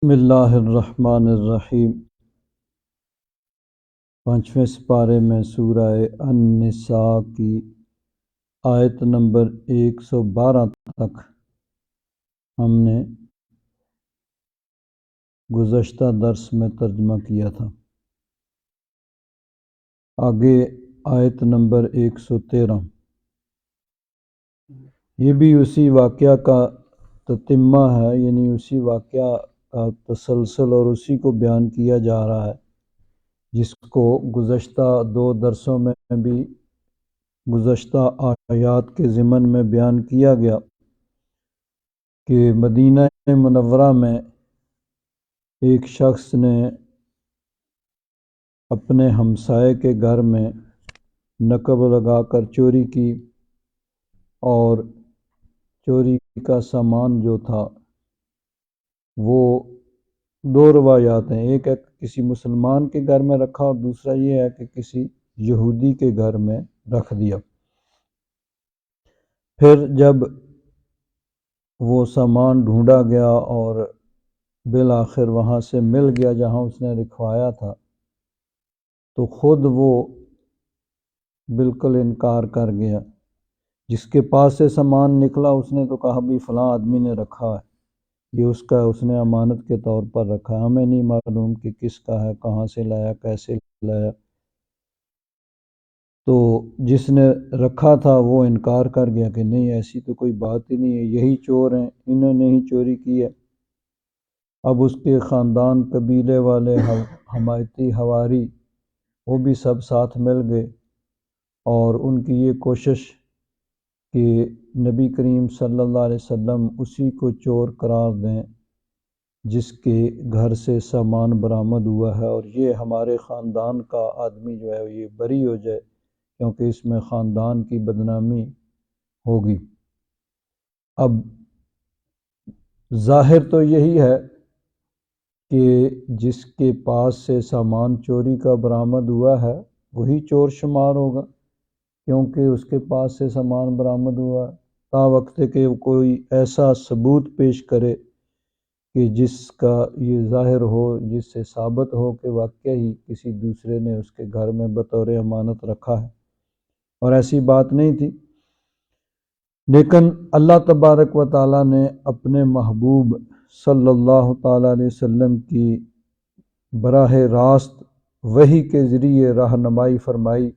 بسم اللہ الرحمن الرحیم۔ 5ویں سپارے میں سورہ النساء کی آیت نمبر 112 تک ہم نے گزشتہ درس میں ترجمہ کیا تھا۔ آگے آیت نمبر 113، یہ بھی اسی واقعہ کا تتمہ ہے، یعنی اسی واقعہ کا تسلسل اور اسی کو بیان کیا جا رہا ہے جس کو گزشتہ 2 درسوں میں بھی گزشتہ آیات کے ضمن میں بیان کیا گیا کہ مدینہ منورہ میں ایک شخص نے اپنے ہمسائے کے گھر میں نقب لگا کر چوری کی، اور چوری کا سامان جو تھا وہ 2 روایات ہیں، ایک ہے کسی مسلمان کے گھر میں رکھا اور دوسرا یہ ہے کہ کسی یہودی کے گھر میں رکھ دیا۔ پھر جب وہ سامان ڈھونڈا گیا اور بالآخر وہاں سے مل گیا جہاں اس نے رکھوایا تھا، تو خود وہ بالکل انکار کر گیا۔ جس کے پاس سے سامان نکلا اس نے تو کہا بھی فلاں آدمی نے رکھا ہے، یہ اس کا، اس نے امانت کے طور پر رکھا ہے، ہمیں نہیں معلوم کہ کس کا ہے، کہاں سے لایا، کیسے لایا۔ تو جس نے رکھا تھا وہ انکار کر گیا کہ نہیں، ایسی تو کوئی بات ہی نہیں ہے، یہی چور ہیں، انہوں نے ہی چوری کی ہے۔ اب اس کے خاندان، قبیلے والے، حمایتی، حواری، وہ بھی سب ساتھ مل گئے اور ان کی یہ کوشش کہ نبی کریم صلی اللہ علیہ وسلم اسی کو چور قرار دیں جس کے گھر سے سامان برآمد ہوا ہے، اور یہ ہمارے خاندان کا آدمی جو ہے یہ بری ہو جائے، کیونکہ اس میں خاندان کی بدنامی ہوگی۔ اب ظاہر تو یہی ہے کہ جس کے پاس سے سامان چوری کا برآمد ہوا ہے وہی چور شمار ہوگا، کیونکہ اس کے پاس سے سامان برآمد ہوا ہے، تا وقت کہ کوئی ایسا ثبوت پیش کرے کہ جس کا یہ ظاہر ہو، جس سے ثابت ہو کہ واقعی کسی دوسرے نے اس کے گھر میں بطور امانت رکھا ہے، اور ایسی بات نہیں تھی۔ لیکن اللہ تبارک و تعالیٰ نے اپنے محبوب صلی اللہ تعالیٰ علیہ وسلم کی براہ راست وحی کے ذریعے رہنمائی فرمائی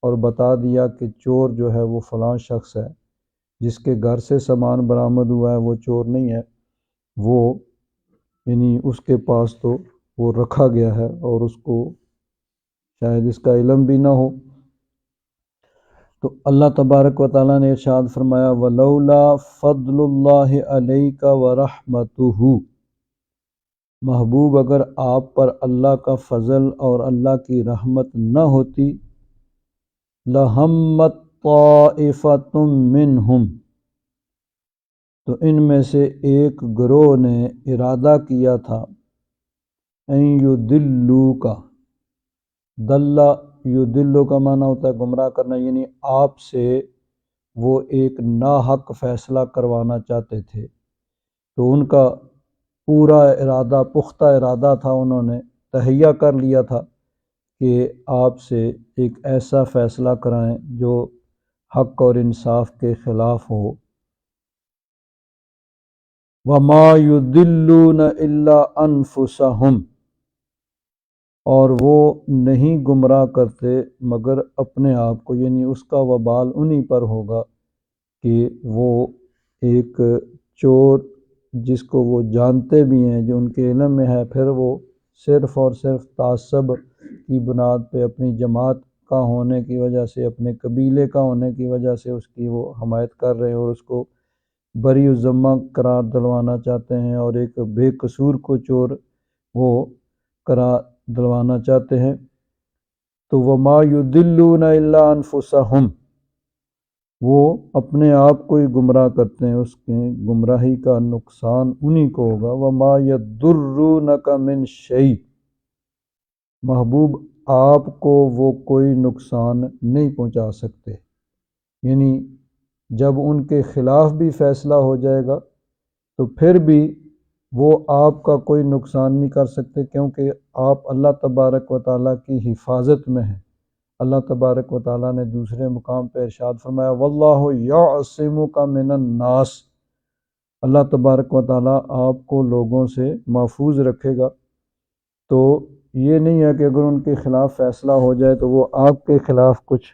اور بتا دیا کہ چور جو ہے وہ فلاں شخص ہے، جس کے گھر سے سامان برآمد ہوا ہے وہ چور نہیں ہے، وہ یعنی اس کے پاس تو وہ رکھا گیا ہے اور اس کو شاید اس کا علم بھی نہ ہو۔ تو اللہ تبارک و تعالیٰ نے ارشاد فرمایا وَلَوْلَا فَضْلُ اللَّهِ عَلَيْكَ وَرَحْمَتُهُ، محبوب اگر آپ پر اللہ کا فضل اور اللہ کی رحمت نہ ہوتی، لَهَمَّتْ طَائِفَةٌ مِّنْهُمْ، تو ان میں سے ایک گروہ نے ارادہ کیا تھا، اَن يُضِلُّوكَ، دلّ یدلو کا معنی ہوتا ہے گمراہ کرنا، یعنی آپ سے وہ ایک ناحق فیصلہ کروانا چاہتے تھے، تو ان کا پورا ارادہ، پختہ ارادہ تھا، انہوں نے تہیہ کر لیا تھا کہ آپ سے ایک ایسا فیصلہ کرائیں جو حق اور انصاف کے خلاف ہو۔ وَمَا يُضِلُّونَ إِلَّا أَنفُسَهُمْ، اور وہ نہیں گمراہ کرتے مگر اپنے آپ کو، یعنی اس کا وبال انہی پر ہوگا کہ وہ ایک چور جس کو وہ جانتے بھی ہیں، جو ان کے علم میں ہے، پھر وہ صرف اور صرف تعصب کی بنیاد پہ اپنی جماعت کا ہونے کی وجہ سے، اپنے قبیلے کا ہونے کی وجہ سے اس کی وہ حمایت کر رہے ہیں اور اس کو بری الذمہ قرار دلوانا چاہتے ہیں، اور ایک بے قصور کو چور وہ قرار دلوانا چاہتے ہیں۔ تو وَمَا يُضِلُّونَ إِلَّا أَنفُسَهُمْ، وہ اپنے آپ کو ہی گمراہ کرتے ہیں، اس کے گمراہی کا نقصان انہی کو ہوگا۔ وَمَا يَضُرُّونَكَ مِنْ شَيْءٍ، محبوب آپ کو وہ کوئی نقصان نہیں پہنچا سکتے، یعنی جب ان کے خلاف بھی فیصلہ ہو جائے گا تو پھر بھی وہ آپ کا کوئی نقصان نہیں کر سکتے، کیونکہ آپ اللہ تبارک و تعالیٰ کی حفاظت میں ہیں۔ اللہ تبارک و تعالیٰ نے دوسرے مقام پہ ارشاد فرمایا واللہ یعصمک من الناس، اللہ تبارک و تعالیٰ آپ کو لوگوں سے محفوظ رکھے گا۔ تو یہ نہیں ہے کہ اگر ان کے خلاف فیصلہ ہو جائے تو وہ آپ کے خلاف کچھ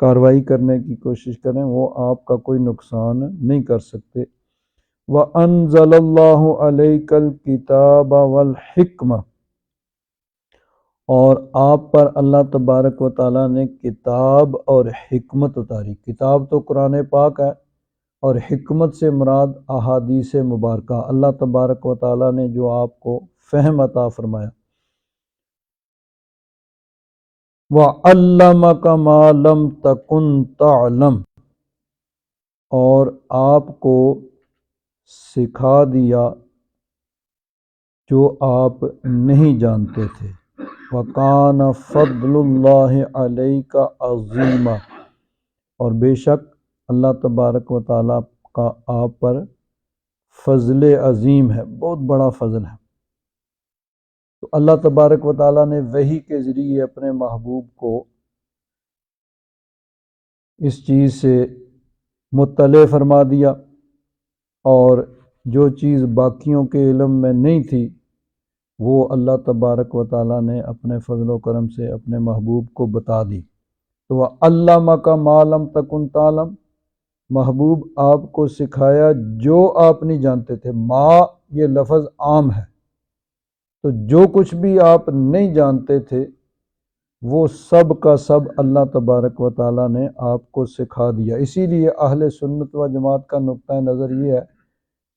کارروائی کرنے کی کوشش کریں، وہ آپ کا کوئی نقصان نہیں کر سکتے۔ وَأَنزَلَ اللَّهُ عَلَيْكَ الْكِتَابَ وَالْحِکْمَةَ، اور آپ پر اللہ تبارک و تعالیٰ نے کتاب اور حکمت اتاری۔ کتاب تو قرآن پاک ہے، اور حکمت سے مراد احادیث مبارکہ، اللہ تبارک و تعالیٰ نے جو آپ کو فہم عطا فرمایا۔ وَعَلَّمَكَ مَا لَمْ تَكُنْ تَعْلَمُ، اور آپ کو سکھا دیا جو آپ نہیں جانتے تھے۔ وَكَانَ فَضْلُ اللَّهِ عَلَيْكَ عَظِيمًا، اور بے شک اللہ تبارک و تعالیٰ کا آپ پر فضل عظیم ہے، بہت بڑا فضل ہے۔ تو اللہ تبارک و تعالیٰ نے وحی کے ذریعے اپنے محبوب کو اس چیز سے مطلع فرما دیا، اور جو چیز باقیوں کے علم میں نہیں تھی وہ اللہ تبارک و تعالیٰ نے اپنے فضل و کرم سے اپنے محبوب کو بتا دی۔ تو وَعَلَّمَكَ مَا لَمْ تَكُنْ تَعْلَمُ، محبوب آپ کو سکھایا جو آپ نہیں جانتے تھے۔ ما یہ لفظ عام ہے، تو جو کچھ بھی آپ نہیں جانتے تھے وہ سب کا سب اللہ تبارک و تعالیٰ نے آپ کو سکھا دیا۔ اسی لیے اہل سنت و جماعت کا نقطہ نظر یہ ہے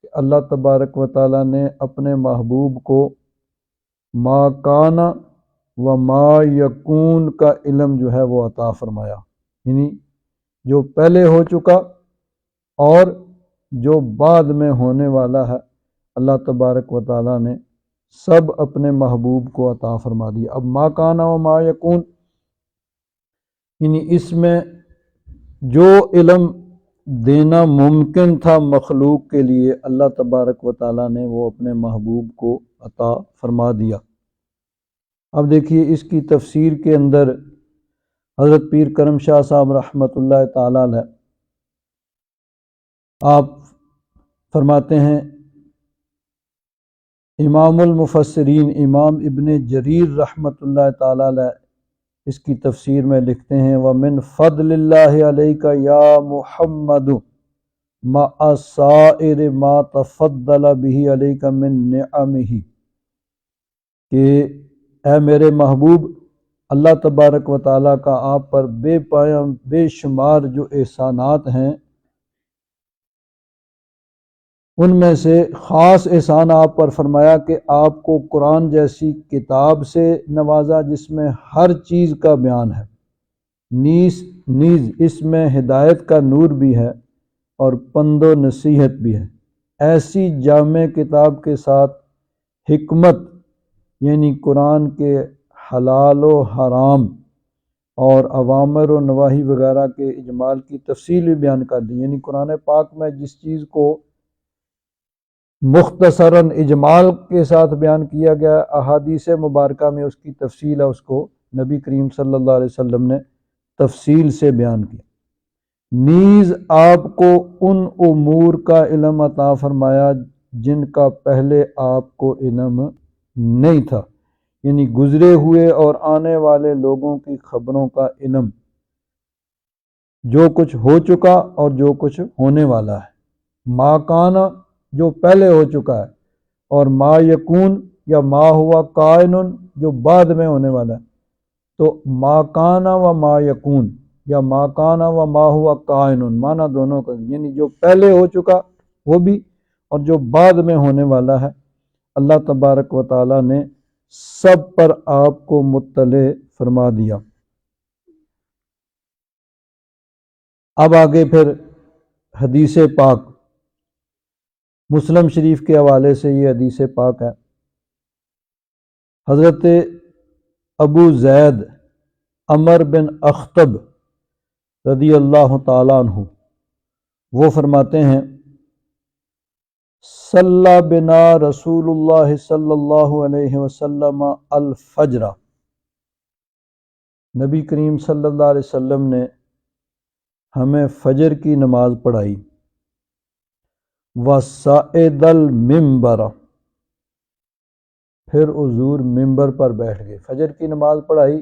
کہ اللہ تبارک و تعالیٰ نے اپنے محبوب کو ما کان و ما یکون کا علم جو ہے وہ عطا فرمایا، یعنی جو پہلے ہو چکا اور جو بعد میں ہونے والا ہے، اللہ تبارک و تعالیٰ نے سب اپنے محبوب کو عطا فرما دیا۔ اب ما کان و ما یکون، یعنی اس میں جو علم دینا ممکن تھا مخلوق کے لیے اللہ تبارک و تعالیٰ نے وہ اپنے محبوب کو عطا فرما دیا۔ اب دیکھیے اس کی تفسیر کے اندر حضرت پیر کرم شاہ صاحب رحمۃ اللہ تعالیٰ علیہ آپ فرماتے ہیں، امام المفسرین امام ابن جریر رحمۃ اللہ تعالیٰ علیہ اس کی تفسیر میں لکھتے ہیں وَمِن فضل اللہ علیک یا محمد مع سائر ما تفضل به علیک من نعمہ، کہ اے میرے محبوب اللہ تبارک و تعالیٰ کا آپ پر بے پایہ بے شمار جو احسانات ہیں ان میں سے خاص احسان آپ پر فرمایا کہ آپ کو قرآن جیسی کتاب سے نوازا جس میں ہر چیز کا بیان ہے، نیز اس میں ہدایت کا نور بھی ہے اور پند و نصیحت بھی ہے، ایسی جامع کتاب کے ساتھ حکمت یعنی قرآن کے حلال و حرام اور اوامر و نواہی وغیرہ کے اجمال کی تفصیل بھی بیان کر دی، یعنی قرآن پاک میں جس چیز کو مختصراً اجمال کے ساتھ بیان کیا گیا، احادیث مبارکہ میں اس کی تفصیل ہے، اس کو نبی کریم صلی اللہ علیہ وسلم نے تفصیل سے بیان کیا۔ نیز آپ کو ان امور کا علم عطا فرمایا جن کا پہلے آپ کو علم نہیں تھا، یعنی گزرے ہوئے اور آنے والے لوگوں کی خبروں کا علم، جو کچھ ہو چکا اور جو کچھ ہونے والا ہے۔ ما کانا جو پہلے ہو چکا ہے، اور ما یکون یا ما ہوا کائن جو بعد میں ہونے والا ہے۔ تو ما کانا و ما یکون یا ما کانا و ما ہوا کائن، معنی دونوں کا، یعنی جو پہلے ہو چکا وہ بھی اور جو بعد میں ہونے والا ہے، اللہ تبارک و تعالیٰ نے سب پر آپ کو مطلع فرما دیا۔ اب آگے پھر حدیث پاک، مسلم شریف کے حوالے سے یہ حدیث پاک ہے۔ حضرت ابو زید عمر بن اخطب رضی اللہ تعالیٰ عنہ وہ فرماتے ہیں صلی بنا رسول اللہ صلی اللہ علیہ وسلم الفجر، نبی کریم صلی اللہ علیہ وسلم نے ہمیں فجر کی نماز پڑھائی۔ وَصَعِدَ الْمِنبَرَ، پھر حضور ممبر پر بیٹھ گئے۔ فجر کی نماز پڑھائی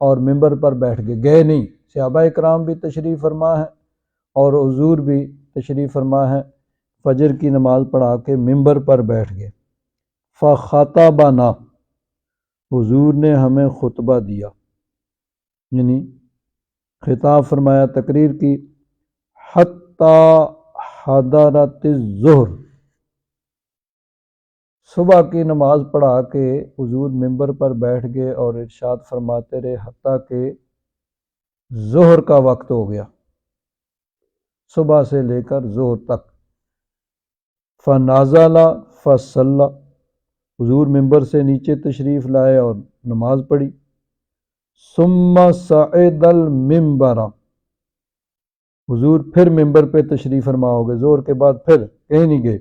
اور ممبر پر بیٹھ گئے، گئے نہیں۔ صحابہ اکرام بھی تشریف فرما ہے اور حضور بھی تشریف فرما ہے، فجر کی نماز پڑھا کے ممبر پر بیٹھ گئے۔ فَخَطَبَنَا، حضور نے ہمیں خطبہ دیا، یعنی خطاب فرمایا، تقریر کی۔ حَتَّى حَضَرَتِ الظُّهْرِ، صبح کی نماز پڑھا کے حضور ممبر پر بیٹھ گئے اور ارشاد فرماتے رہے حتیٰ کہ ظہر کا وقت ہو گیا، صبح سے لے کر ظہر تک۔ فَنَزَلَ فَصَلَّى، حضور ممبر سے نیچے تشریف لائے اور نماز پڑھی۔ ثُمَّ صَعِدَ الْمِنبَرَ، حضور پھر ممبر پہ تشریف فرما ہو گئے، ظہر کے بعد پھر کہیں نہیں گئے۔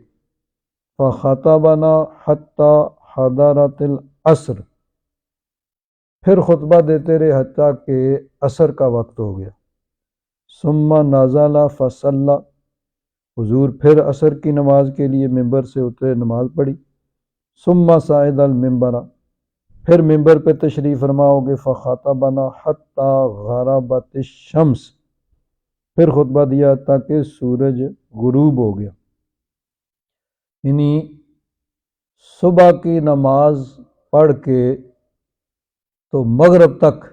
فَخَطَبَنَا حَتَّى حَضَرَتِ الْعَصْرِ، پھر خطبہ دیتے رہے حتیٰ کہ عصر کا وقت ہو گیا۔ ثُمَّ نَزَلَ فَصَلَّى، حضور پھر عصر کی نماز کے لیے ممبر سے اترے، نماز پڑھی۔ ثُمَّ صَعِدَ الْمِنبَرَ، پھر ممبر پہ تشریف فرما ہو گئے۔ فَخَطَبَنَا حَتَّى غَرَبَتِ الشَّمْسِ، پھر خطبہ دیا حتیٰ کہ سورج غروب ہو گیا۔ یعنی صبح کی نماز پڑھ کے تو مغرب تک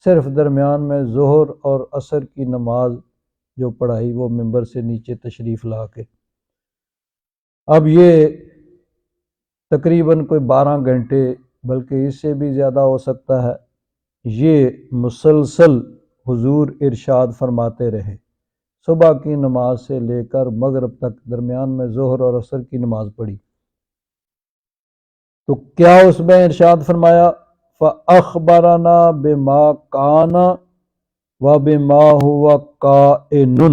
صرف درمیان میں ظہر اور عصر کی نماز جو پڑھائی وہ ممبر سے نیچے تشریف لا کے۔ اب یہ تقریباً کوئی 12 گھنٹے بلکہ اس سے بھی زیادہ ہو سکتا ہے، یہ مسلسل حضور ارشاد فرماتے رہے، صبح کی نماز سے لے کر مغرب تک، درمیان میں ظہر اور عصر کی نماز پڑھی۔ تو کیا اس میں ارشاد فرمایا؟ فَأَخْبَرَنَا بِمَا كَانَ وَبِمَا هُوَ كَائِنٌ،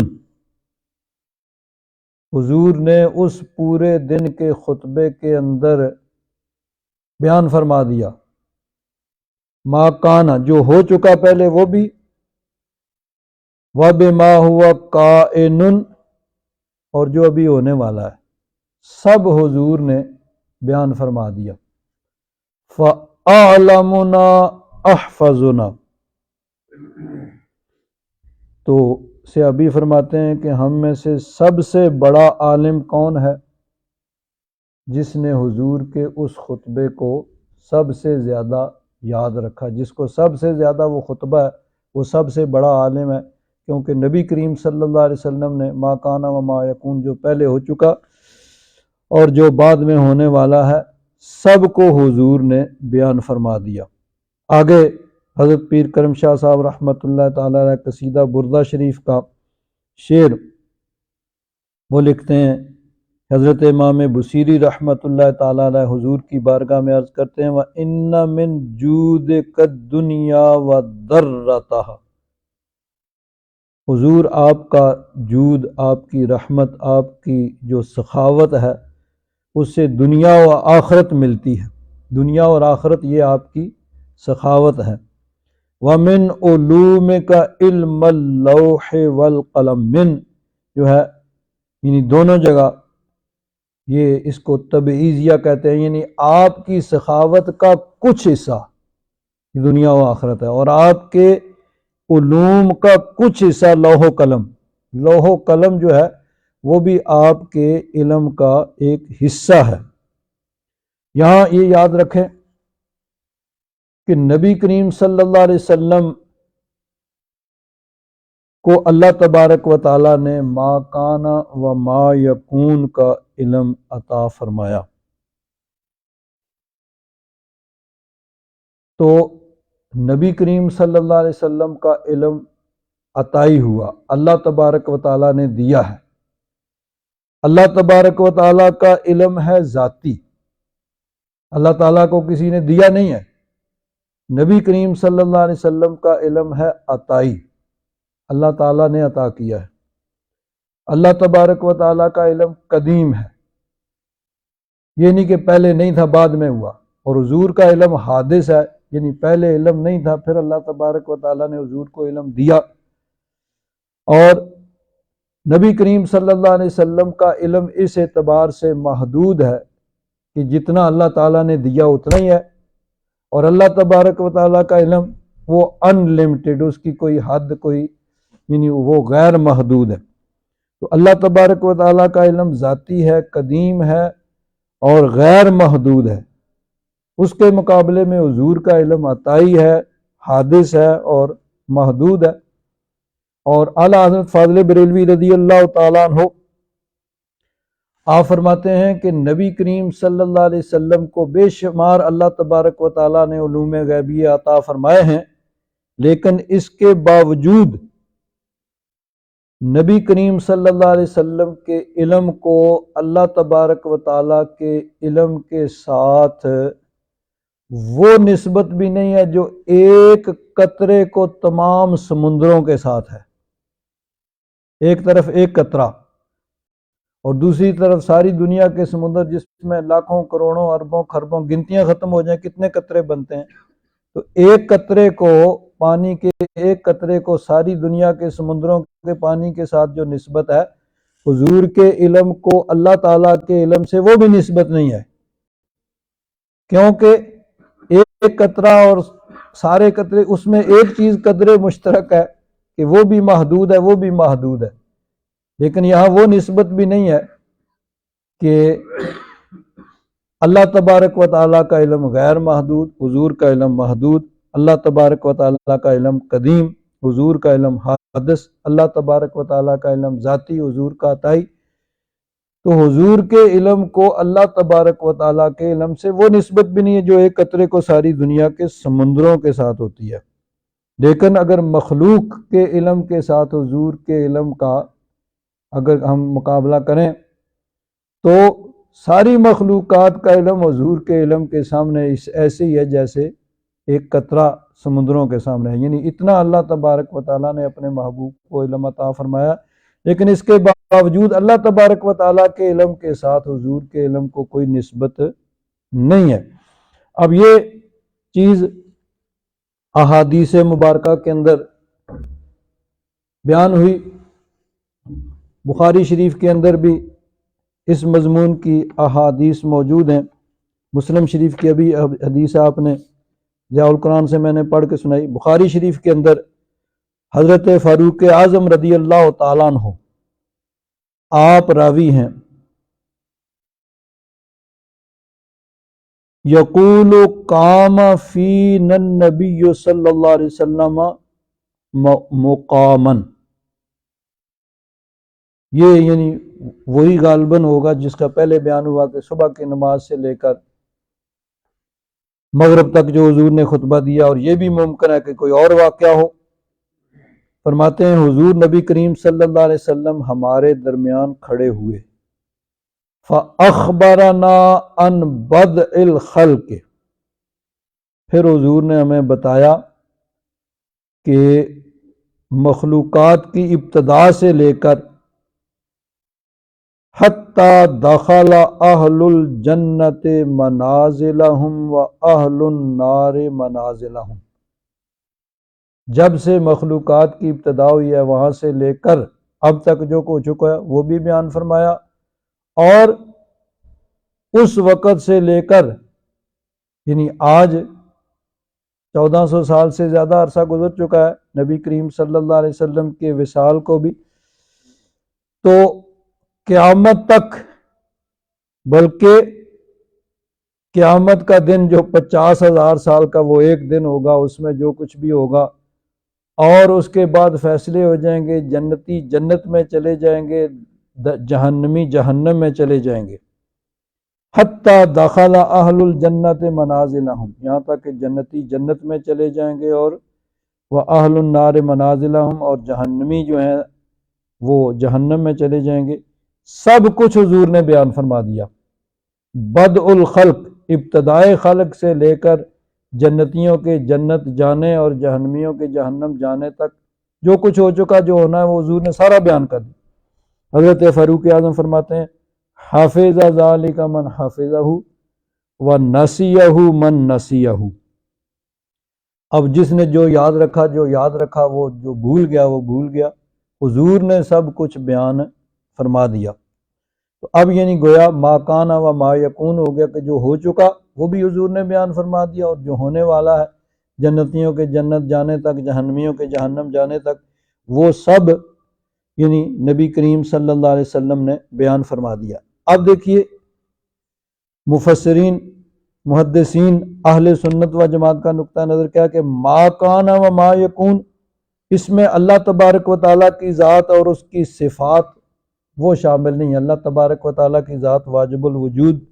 حضور نے اس پورے دن کے خطبے کے اندر بیان فرما دیا، ما کانا جو ہو چکا پہلے وہ بھی، وَبِمَا هُوَ كَائِنٌ اور جو ابھی ہونے والا ہے، سب حضور نے بیان فرما دیا۔ فَأَعْلَمُنَا أَحْفَظُنَا، تو صحابی فرماتے ہیں کہ ہم میں سے سب سے بڑا عالم کون ہے؟ جس نے حضور کے اس خطبے کو سب سے زیادہ یاد رکھا، جس کو سب سے زیادہ وہ خطبہ ہے وہ سب سے بڑا عالم ہے، کیونکہ نبی کریم صلی اللہ علیہ وسلم نے ما کان و ما یکون، جو پہلے ہو چکا اور جو بعد میں ہونے والا ہے، سب کو حضور نے بیان فرما دیا۔ آگے حضرت پیر کرم شاہ صاحب رحمۃ اللہ تعالی علیہ قصیدہ بردہ شریف کا شعر وہ لکھتے ہیں، حضرت امام بصیری رحمۃ اللہ تعالی علیہ حضور کی بارگاہ میں عرض کرتے ہیں، وَإِنَّ مِن جُودِكَ الدُّنْيَا وَضَرَّتَهَا، حضور آپ کا جود، آپ کی رحمت، آپ کی جو سخاوت ہے اس سے دنیا و آخرت ملتی ہے، دنیا اور آخرت یہ آپ کی سخاوت ہے۔ وَمِنْ عُلُومِكَ عِلْمَ اللَّوْحِ وَالْقَلَمِ، من جو ہے یعنی دونوں جگہ یہ اس کو تبعیضیہ کہتے ہیں، یعنی آپ کی سخاوت کا کچھ حصہ دنیا و آخرت ہے، اور آپ کے علوم کا کچھ حصہ لوح و قلم، لوح و قلم جو ہے وہ بھی آپ کے علم کا ایک حصہ ہے۔ یہاں یہ یاد رکھیں کہ نبی کریم صلی اللہ علیہ وسلم کو اللہ تبارک و تعالی نے ما کان و ما یکون کا علم عطا فرمایا۔ تو نبی کریم صلی اللہ علیہ وسلم کا علم عطائی ہوا، اللہ تبارک و تعالی نے دیا ہے۔ اللہ تبارک و تعالی کا علم ہے ذاتی، اللہ تعالیٰ کو کسی نے دیا نہیں ہے۔ نبی کریم صلی اللہ علیہ وسلم کا علم ہے عطائی، اللہ تعالیٰ نے عطا کیا ہے۔ اللہ تبارک و تعالیٰ کا علم قدیم ہے، یہ نہیں کہ پہلے نہیں تھا بعد میں ہوا، اور حضور کا علم حادث ہے، یعنی پہلے علم نہیں تھا، پھر اللہ تبارک و تعالیٰ نے حضور کو علم دیا۔ اور نبی کریم صلی اللہ علیہ وسلم کا علم اس اعتبار سے محدود ہے کہ جتنا اللہ تعالیٰ نے دیا اتنا ہی ہے، اور اللہ تبارک و تعالیٰ کا علم وہ ان لمٹڈ، اس کی کوئی حد، کوئی یعنی وہ غیر محدود ہے۔ تو اللہ تبارک و تعالیٰ کا علم ذاتی ہے، قدیم ہے اور غیر محدود ہے۔ اس کے مقابلے میں حضور کا علم عطائی ہے، حادث ہے اور محدود ہے۔ اور اعلیٰ حضرت فاضل بریلوی رضی اللہ تعالیٰ عنہ آپ فرماتے ہیں کہ نبی کریم صلی اللہ علیہ وسلم کو بے شمار اللہ تبارک و تعالیٰ نے علوم غیبیہ عطا فرمائے ہیں، لیکن اس کے باوجود نبی کریم صلی اللہ علیہ وسلم کے علم کو اللہ تبارک و تعالیٰ کے علم کے ساتھ وہ نسبت بھی نہیں ہے جو ایک قطرے کو تمام سمندروں کے ساتھ ہے۔ ایک طرف ایک قطرہ اور دوسری طرف ساری دنیا کے سمندر، جس میں لاکھوں کروڑوں اربوں خربوں گنتیاں ختم ہو جائیں کتنے قطرے بنتے ہیں، تو ایک قطرے کو، پانی کے ایک قطرے کو ساری دنیا کے سمندروں کے پانی کے ساتھ جو نسبت ہے، حضور کے علم کو اللہ تعالیٰ کے علم سے وہ بھی نسبت نہیں ہے، کیونکہ ایک قطرہ اور سارے قطرے، اس میں ایک چیز قدر مشترک ہے کہ وہ بھی محدود ہے، وہ بھی محدود ہے، لیکن یہاں وہ نسبت بھی نہیں ہے کہ اللہ تبارک و تعالیٰ کا علم غیر محدود، حضور کا علم محدود، اللہ تبارک و تعالیٰ کا علم قدیم، حضور کا علم حادث، اللہ تبارک و تعالیٰ کا علم ذاتی، حضور کا عطائی۔ تو حضور کے علم کو اللہ تبارک و تعالیٰ کے علم سے وہ نسبت بھی نہیں ہے جو ایک قطرے کو ساری دنیا کے سمندروں کے ساتھ ہوتی ہے۔ لیکن اگر مخلوق کے علم کے ساتھ حضور کے علم کا اگر ہم مقابلہ کریں تو ساری مخلوقات کا علم حضور کے علم کے سامنے ایسے ہی ہے جیسے ایک قطرہ سمندروں کے سامنے ہے، یعنی اتنا اللہ تبارک و تعالیٰ نے اپنے محبوب کو علم عطا فرمایا، لیکن اس کے باوجود اللہ تبارک و تعالیٰ کے علم کے ساتھ حضور کے علم کو کوئی نسبت نہیں ہے۔ اب یہ چیز احادیث مبارکہ کے اندر بیان ہوئی، بخاری شریف کے اندر بھی اس مضمون کی احادیث موجود ہیں، مسلم شریف کی ابھی حدیث آپ نے ضیاء القرآن سے میں نے پڑھ کے سنائی، بخاری شریف کے اندر حضرت فاروق اعظم رضی اللہ تعالیٰ عنہ آپ راوی ہیں، یقول قام فینا النبی صلی اللہ علیہ وسلم مقامن، یہ یعنی وہی غالباً ہوگا جس کا پہلے بیان ہوا کہ صبح کی نماز سے لے کر مغرب تک جو حضور نے خطبہ دیا، اور یہ بھی ممکن ہے کہ کوئی اور واقعہ ہو۔ فرماتے ہیں حضور نبی کریم صلی اللہ علیہ وسلم ہمارے درمیان کھڑے ہوئے، فَأَخْبَرَنَا عَنْ بَدْءِ الْخَلْقِ، پھر حضور نے ہمیں بتایا کہ مخلوقات کی ابتدا سے لے کر حتیٰ دخل اہل الجنت منازلہم و اہل النار منازلہم، جب سے مخلوقات کی ابتدا ہوئی ہے وہاں سے لے کر اب تک جو ہو چکا ہے وہ بھی بیان فرمایا، اور اس وقت سے لے کر یعنی آج 1400 سال سے زیادہ عرصہ گزر چکا ہے نبی کریم صلی اللہ علیہ وسلم کے وصال کو بھی، تو قیامت تک، بلکہ قیامت کا دن جو 50,000 سال کا وہ ایک دن ہوگا، اس میں جو کچھ بھی ہوگا، اور اس کے بعد فیصلے ہو جائیں گے، جنتی جنت میں چلے جائیں گے، جہنمی جہنم میں چلے جائیں گے، حتیٰ دخل اہل الجنت منازلہم، یہاں تک کہ جنتی جنت میں چلے جائیں گے، اور وہ اہل النار منازلہم، اور جہنمی جو ہیں وہ جہنم میں چلے جائیں گے۔ سب کچھ حضور نے بیان فرما دیا، بدء الخلق، ابتدائے خلق سے لے کر جنتیوں کے جنت جانے اور جہنمیوں کے جہنم جانے تک جو کچھ ہو چکا، جو ہونا ہے، وہ حضور نے سارا بیان کر دیا۔ حضرت فاروق اعظم فرماتے ہیں حفظ ذالک من حفظہ ونسیہ من نسیہ، اب جس نے جو یاد رکھا وہ جو بھول گیا، حضور نے سب کچھ بیان فرما دیا۔ تو اب یعنی گویا ما کان و ما یکون ہو گیا کہ جو ہو چکا وہ بھی حضور نے بیان فرما دیا، اور جو ہونے والا ہے جنتیوں کے جنت جانے تک، جہنمیوں کے جہنم جانے تک، وہ سب یعنی نبی کریم صلی اللہ علیہ وسلم نے بیان فرما دیا۔ اب دیکھیے مفسرین محدثین اہل سنت و جماعت کا نقطہ نظر کیا کہ ما کان و ما یکون، اس میں اللہ تبارک و تعالیٰ کی ذات اور اس کی صفات وہ شامل نہیں، اللہ تبارک و تعالیٰ کی ذات واجب الوجود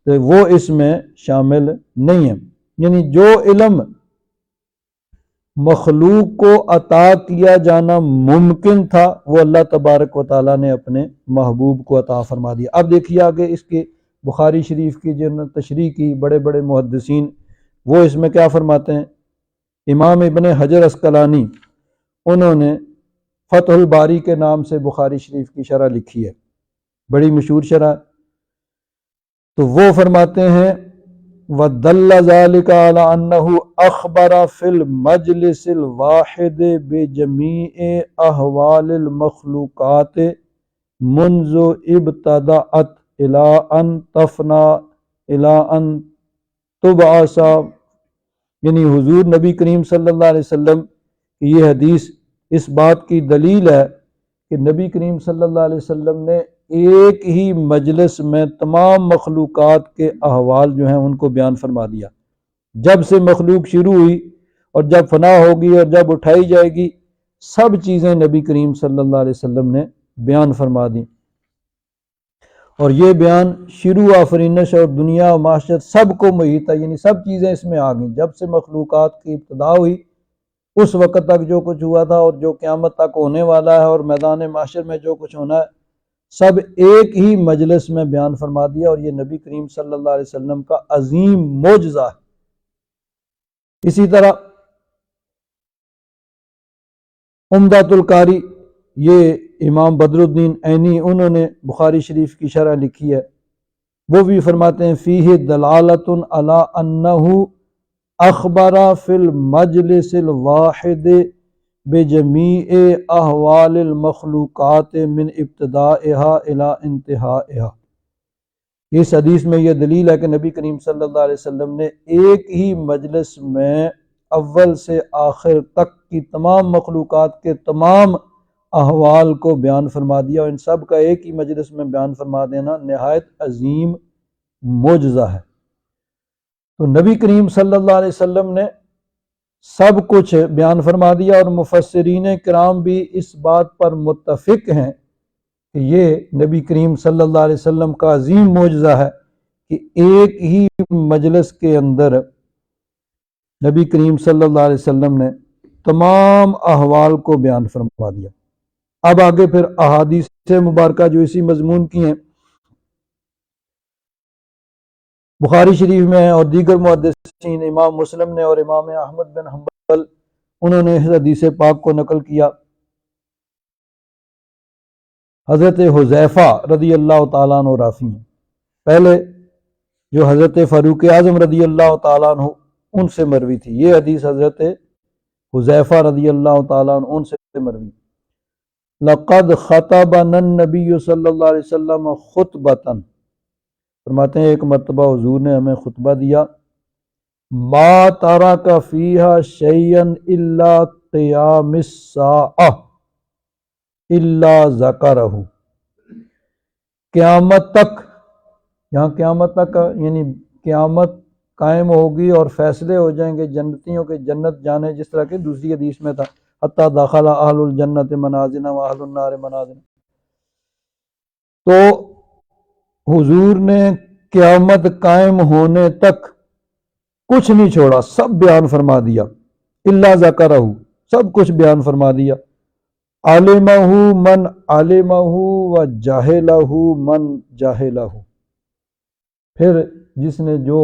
وہ اس میں شامل نہیں ہے، یعنی جو علم مخلوق کو عطا کیا جانا ممکن تھا وہ اللہ تبارک و تعالیٰ نے اپنے محبوب کو عطا فرما دیا۔ اب دیکھیے آگے اس کے بخاری شریف کی جو تشریح کی بڑے بڑے محدثین، وہ اس میں کیا فرماتے ہیں؟ امام ابن حجر عسقلانی انہوں نے فتح الباری کے نام سے بخاری شریف کی شرح لکھی ہے، بڑی مشہور شرح، تو وہ فرماتے ہیں وَدَلَّ ذَلِكَ عَلَىٰ أَنَّهُ أَخْبَرَ فِي الْمَجْلِسِ الْوَاحِدِ بِجَمِيعِ أَحْوَالِ الْمَخْلُوقَاتِ مُنْذُ ابْتَدَأَتْ إِلَىٰ أَن تَفْنَىٰ إِلَىٰ أَن تُبْعَثَ، یعنی حضور نبی کریم صلی اللہ علیہ وسلم کی یہ حدیث اس بات کی دلیل ہے کہ نبی کریم صلی اللہ علیہ وسلم نے ایک ہی مجلس میں تمام مخلوقات کے احوال جو ہیں ان کو بیان فرما دیا، جب سے مخلوق شروع ہوئی اور جب فنا ہوگی اور جب اٹھائی جائے گی، سب چیزیں نبی کریم صلی اللہ علیہ وسلم نے بیان فرما دیں، اور یہ بیان شروع آفرینش اور دنیا و معاشر سب کو محیط ہے، یعنی سب چیزیں اس میں آ گئیں، جب سے مخلوقات کی ابتدا ہوئی اس وقت تک جو کچھ ہوا تھا اور جو قیامت تک ہونے والا ہے اور میدان معاشر میں جو کچھ ہونا ہے، سب ایک ہی مجلس میں بیان فرما دیا، اور یہ نبی کریم صلی اللہ علیہ وسلم کا عظیم معجزہ ہے۔ اسی طرح عمدۃ القاری، یہ امام بدر الدین عینی انہوں نے بخاری شریف کی شرح لکھی ہے، وہ بھی فرماتے ہیں فیہ دلالۃ علی انہ اخبر فی المجلس الواحد بجمیع احوال المخلوقات من ابتدائها الى انتہائها، اس حدیث میں یہ دلیل ہے کہ نبی کریم صلی اللہ علیہ وسلم نے ایک ہی مجلس میں اول سے آخر تک کی تمام مخلوقات کے تمام احوال کو بیان فرما دیا، اور ان سب کا ایک ہی مجلس میں بیان فرما دینا نہایت عظیم معجزہ ہے۔ تو نبی کریم صلی اللہ علیہ وسلم نے سب کچھ بیان فرما دیا، اور مفسرین کرام بھی اس بات پر متفق ہیں کہ یہ نبی کریم صلی اللہ علیہ وسلم کا عظیم معجزہ ہے کہ ایک ہی مجلس کے اندر نبی کریم صلی اللہ علیہ وسلم نے تمام احوال کو بیان فرما دیا۔ اب آگے پھر احادیث مبارکہ جو اسی مضمون کی ہیں بخاری شریف میں ہیں، اور دیگر محدثین امام مسلم نے اور امام احمد بن حنبل انہوں نے اس حدیث پاک کو نقل کیا۔ حضرت حذیفہ رضی اللہ تعالیٰ عنہ راوی ہیں، پہلے جو حضرت فاروق اعظم رضی اللہ تعالیٰ عنہ ان سے مروی تھی، یہ حدیث حضرت حذیفہ رضی اللہ تعالیٰ عنہ ان سے مروی۔ لقد خطبنا النبی صلی اللہ علیہ وسلم خطبۃ، فرماتے ہیں ایک مرتبہ حضور نے ہمیں خطبہ دیا، ما ترک فیہا شیئا الا قیام الساعہ الا ذکرہ، قیامت تک، یہاں قیامت تک یعنی قیامت قائم ہوگی اور فیصلے ہو جائیں گے جنتیوں کے جنت جانے، جس طرح کہ دوسری حدیث میں تھا حتی دخل اہل الجنت منازلہ و اہل النار منازلہ، تو حضور نے قیامت قائم ہونے تک کچھ نہیں چھوڑا، سب بیان فرما دیا، الا ذکرہ، سب کچھ بیان فرما دیا، علمہ من علمہ و جاہلہ من جاہلہ، پھر جس نے جو